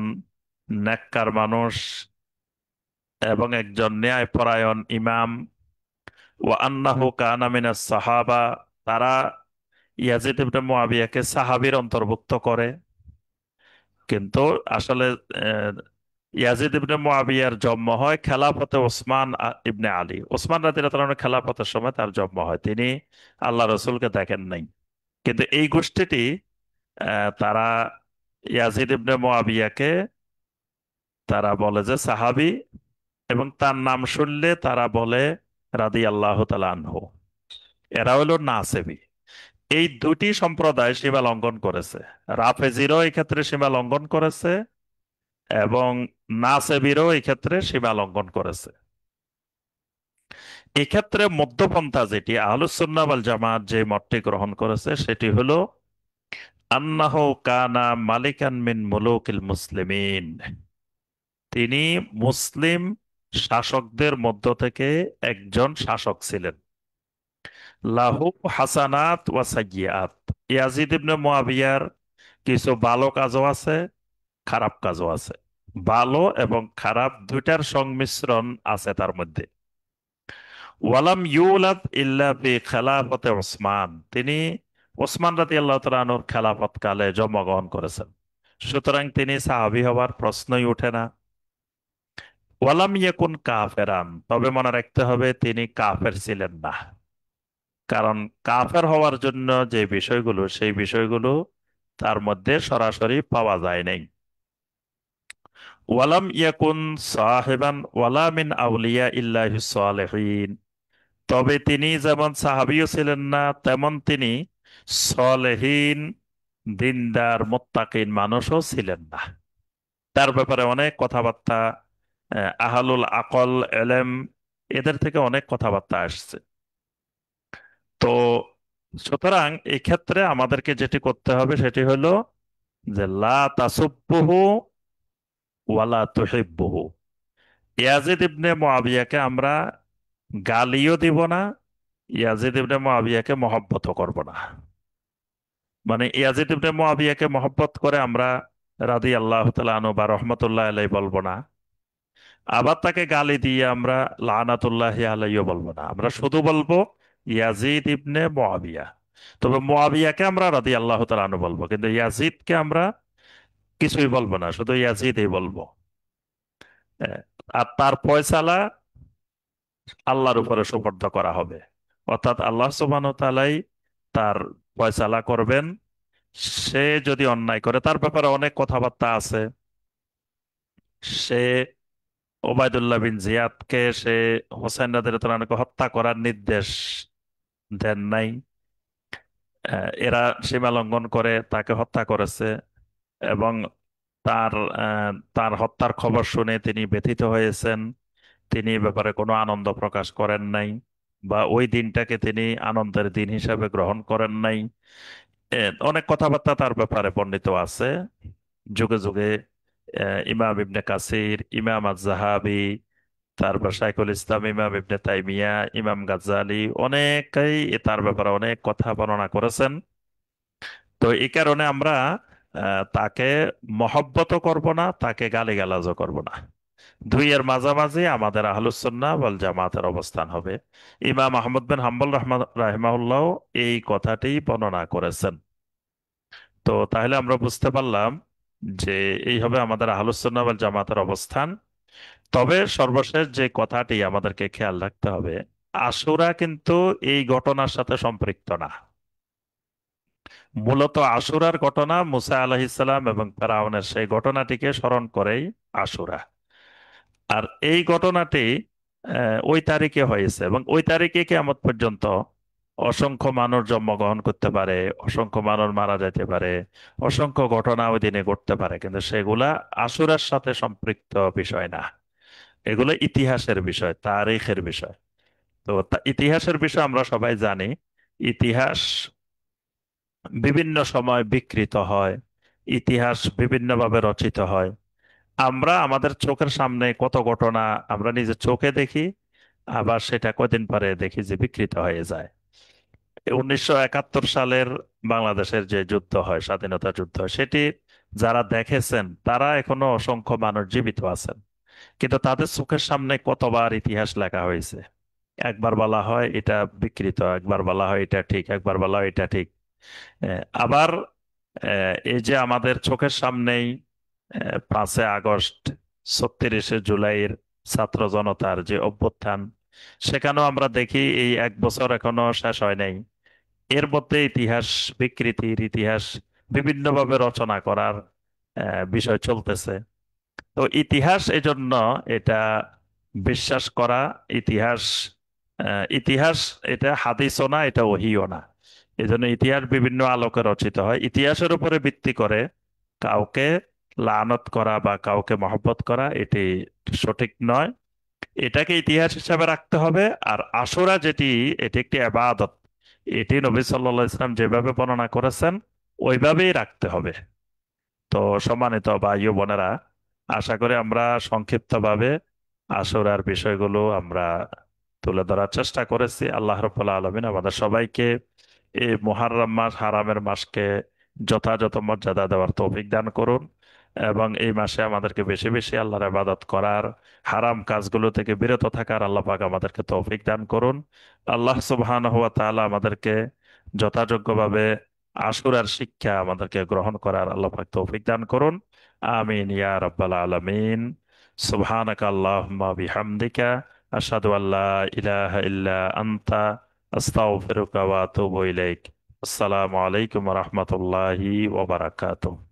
নেককার মানুষ এবং একজন ন্যায়পরায়ণ ইমাম। ওয়া আন্নাহু কানা মিনাস সাহাবা, তারা ইয়াজিদ ইবনে মুআবিয়াকে সাহাবীর অন্তর্ভুক্ত করে। কিন্তু আসলে আহ, ইয়াজিদ ইবনে মুআবিয়ার জন্ম হয় খেলাফতে ওসমান ইবনে আলী, ওসমান রাদিয়াল্লাহু তাআলার খেলাফতের সময় তার জন্ম হয়, তিনি আল্লাহ রসুলকে দেখেন নাই। কিন্তু এই গোষ্ঠীটি তারা ইয়াজিদ ইবনে মুআবিয়াকে তারা বলে যে সাহাবী, এবং তার নাম শুনলে তারা বলে রাদিয়াল্লাহু তাআলা আনহু। এরা হলো নাসেবী। এই দুটি সম্প্রদায় সীমা লঙ্ঘন করেছে। রাফেজিরও এই ক্ষেত্রে সীমা লঙ্ঘন করেছে, এবং নাসেবিরও এই ক্ষেত্রে সীমা লঙ্ঘন করেছে। এক্ষেত্রে মধ্যপন্থা যেটি আহলুস সুন্নাহ ওয়াল জামাত যে মতটি গ্রহণ করেছে সেটি হলো আন্নাহু কানা মালিকান মিন মুলুকিল মুসলিমিন। তিনি মুসলিম শাসকদের মধ্য থেকে একজন শাসক ছিলেন। লাহু হাসানাত ওয়া সাইয়্যাত। ইয়াজিদ ইবনে মুআবিয়ার কিছু ভালো কাজও আছে, খারাপ কাজও আছে। ভালো এবং খারাপ দুইটার সংমিশ্রণ আছে তার মধ্যে। ওয়ালাম ইউলাদ ইল্লা বি খেলাফতে ওসমান। তিনি ওসমান রাদিয়াল্লাহু তাআলা আনহুর খেলাফত কালে জন্মগ্রহণ করেছেন, সুতরাং তিনি সাহাবী হওয়ার প্রশ্নই ওঠে না। ওয়ালাম ইয়াকুন কাফেরান, তবে মনে রাখতে হবে তিনি কাফের ছিলেন না। কারণ কাফের হওয়ার জন্য যে বিষয়গুলো, সেই বিষয়গুলো তার মধ্যে সরাসরি পাওয়া যায় নাই। ওয়ালাম ইয়াকুন সাহেবান ওয়ালা মিন আউলিয়া ইল্লাহি সালেহিন। তবে তিনি যেমন সাহাবীও ছিলেন না, তেমন তিনি সলেহীন, দিনদার, মুত্তাকিন মানুষও ছিলেন না। তার ব্যাপারে অনেক কথাবার্তা আহলুল আকল এলেম এদের থেকে অনেক কথাবার্তা আসছে। তো সুতরাং এই ক্ষেত্রে আমাদেরকে যেটি করতে হবে সেটি হলো যে লা তাসুব্বুহু ওয়ালা তুহিব্বুহু। ইয়াজিদ ইবনে মুআবিয়াকে আমরা গালিও দিব না, ইয়াজিদ ইবনে মুআবিয়াকে মহব্বতও করব না। মানে ইয়াজিদ ইবনে মুআবিয়াকে মহব্বত করে আমরা রাদিয়াল্লাহু তাআলা আনহু বা রহমতুল্লাহ আলাইহি বলবো না, আবার তাকে গালি দিয়ে আমরা লানাতুল্লাহি আলাইহিও বলবো না। আমরা শুধু বলবো ইয়াজিদ ইবনে মুআবিয়া। তবে মুআবিয়াকে আমরা রাদিয়াল্লাহু তাআলা আনহু বলবো, কিন্তু ইয়াজিদকে আমরা কিছুই বলবো না, শুধু ইয়াজিদই বলবো। আহ, আর তার ফয়সালা আল্লাহর উপরে সুপর্দ করা হবে। অর্থাৎ আল্লাহ সুবহানাহু ওয়া তাআলাই তার ফয়সালা করবেন। সে যদি অন্যায় করে, তার ব্যাপারে অনেক কথাবার্তা আছে। সে ওবায়দুল্লাহ বিন জিয়াদকে সে হোসেন রাদিয়াল্লাহু তাআলাকে হত্যা করার নির্দেশ দেন নাই। এরা সীমা লঙ্ঘন করে তাকে হত্যা করেছে, এবং তার তার হত্যার খবর শুনে তিনি ব্যথিত হয়েছেন। তিনি এ ব্যাপারে কোনো আনন্দ প্রকাশ করেন নাই, বা ওই দিনটাকে তিনি আনন্দের দিন হিসাবে গ্রহণ করেন নাই। অনেক কথাবার্তা তার ব্যাপারে বর্ণিত আছে যুগে যুগে। ইমাম ইবনে কাসির, ইমাম আজ-জাহাবি, তারপর শাইখুল ইসলাম ইমাম ইবনে তাইমিয়া, ইমাম গাজ্জালি, অনেকেই তার ব্যাপারে অনেক কথা বর্ণনা করেছেন। তো এই কারণে আমরা তাকে মহব্বতও করব না, তাকে গালিগালাজও করব না। দুইয়ের মাঝামাঝি আমাদের আহলুস সুন্নাহ ওয়াল জামাতের অবস্থান হবে। ইমাম আহমদ বিন হাম্বল রাহিমাহুল্লাহ এই কথাটি বর্ণনা করেছেন। তো তাহলে আমরা বুঝতে পারলাম যে এই হবে আমাদের আহলুস সুন্নাহ ওয়াল জামাতের অবস্থান। তবে সর্বশেষ যে কথাটি আমাদেরকে খেয়াল রাখতে হবে, আশুরা কিন্তু এই ঘটনার সাথে সম্পৃক্ত না। মূলত আশুরার ঘটনা মুসা আলাহিসাল্লাম এবং ফেরাউনের সেই ঘটনাটিকে স্মরণ করেই আশুরা। আর এই ঘটনাটি ওই তারিখে হয়েছে, এবং ওই তারিখে কিয়ামত পর্যন্ত অসংখ্য মানুষ জন্মগ্রহণ করতে পারে, অসংখ্য মানুষ মারা যেতে পারে, অসংখ্য ঘটনা ওই দিনে ঘটতে পারে, কিন্তু সেগুলা আশুরার সাথে সম্পৃক্ত বিষয় না। এগুলো ইতিহাসের বিষয়, তারিখের বিষয়। তো ইতিহাসের বিষয় আমরা সবাই জানি। ইতিহাস বিভিন্ন সময় বিকৃত হয়, ইতিহাস বিভিন্নভাবে রচিত হয়। আমরা আমাদের চোখের সামনে কত ঘটনা আমরা নিজের চোখে দেখি, আবার সেটা কদিন পরে দেখি যে বিকৃত হয়ে যায়। 1971 সালের বাংলাদেশের যে যুদ্ধ হয়, স্বাধীনতা যুদ্ধ, সেটি যারা দেখেছেন তারা এখনো অসংখ্য মানুষ জীবিত আছেন, কিন্তু তাদের চোখের সামনে কতবার ইতিহাস লেখা হয়েছে। একবার বলা হয় এটা বিকৃত, একবার বলা হয় এটা ঠিক, একবার বলা হয় এটা ঠিক। আবার এই যে আমাদের চোখের সামনেই 5 আগস্ট, 36 জুলাইয়ের ছাত্র জনতার যে অভ্যুত্থান, সেখানেও আমরা দেখি এই 1 বছর এখনো শেষ হয় নাই, এর মধ্যে ইতিহাস বিকৃতির, ইতিহাস বিভিন্নভাবে রচনা করার বিষয় চলতেছে। তো ইতিহাস এজন্য এটা বিশ্বাস করা, ইতিহাস ইতিহাস এটা হাদিসও না, এটা ওহীও না। এই জন্য ইতিহাস বিভিন্ন আলোকে রচিত হয়। ইতিহাসের উপরে ভিত্তি করে কাউকে লানত করা বা কাউকে মহব্বত করা এটি সঠিক নয়। এটাকে ইতিহাস হিসাবে রাখতে হবে। আর আশুরা যেটি, এটি একটি ইবাদত। এটি নবী সাল্লাল্লাহু আলাইহি ওয়াসাল্লাম যেভাবে বর্ণনা করেছেন ওইভাবেই রাখতে হবে। তো সম্মানিত ভাই ও বোনেরা, আশা করি আমরা সংক্ষিপ্তভাবে আশুরার বিষয়গুলো আমরা তুলে ধরার চেষ্টা করেছি। আল্লাহ রাব্বুল আলামিন আমাদের সবাইকে এই মুহাররম মাস, হারামের মাসকে যথাযথ মর্যাদা দেওয়ার তৌফিক দান করুন, এবং এই মাসে আমাদেরকে বেশি বেশি আল্লাহর ইবাদত করার, হারাম কাজগুলো থেকে বিরত থাকার আল্লাহ পাক আমাদেরকে তৌফিক দান করুন। আল্লাহ সুবহানাহু ওয়া তাআলা আমাদেরকে যথাযোগ্যভাবে আশুরার শিক্ষা আমাদেরকে গ্রহণ করার আল্লাহ পাক তৌফিক দান করুন। আমিন ইয়া রাব্বাল আলামিন। সুবহানাকা আল্লাহুম্মা বিহামদিকা আশহাদু আল্লা ইলাহা ইল্লা আনতা আস্তাগফিরুকা ওয়া আতুবু ইলাইক। আসসালামু আলাইকুম ওয়া রাহমাতুল্লাহি ওয়া বারাকাতুহু।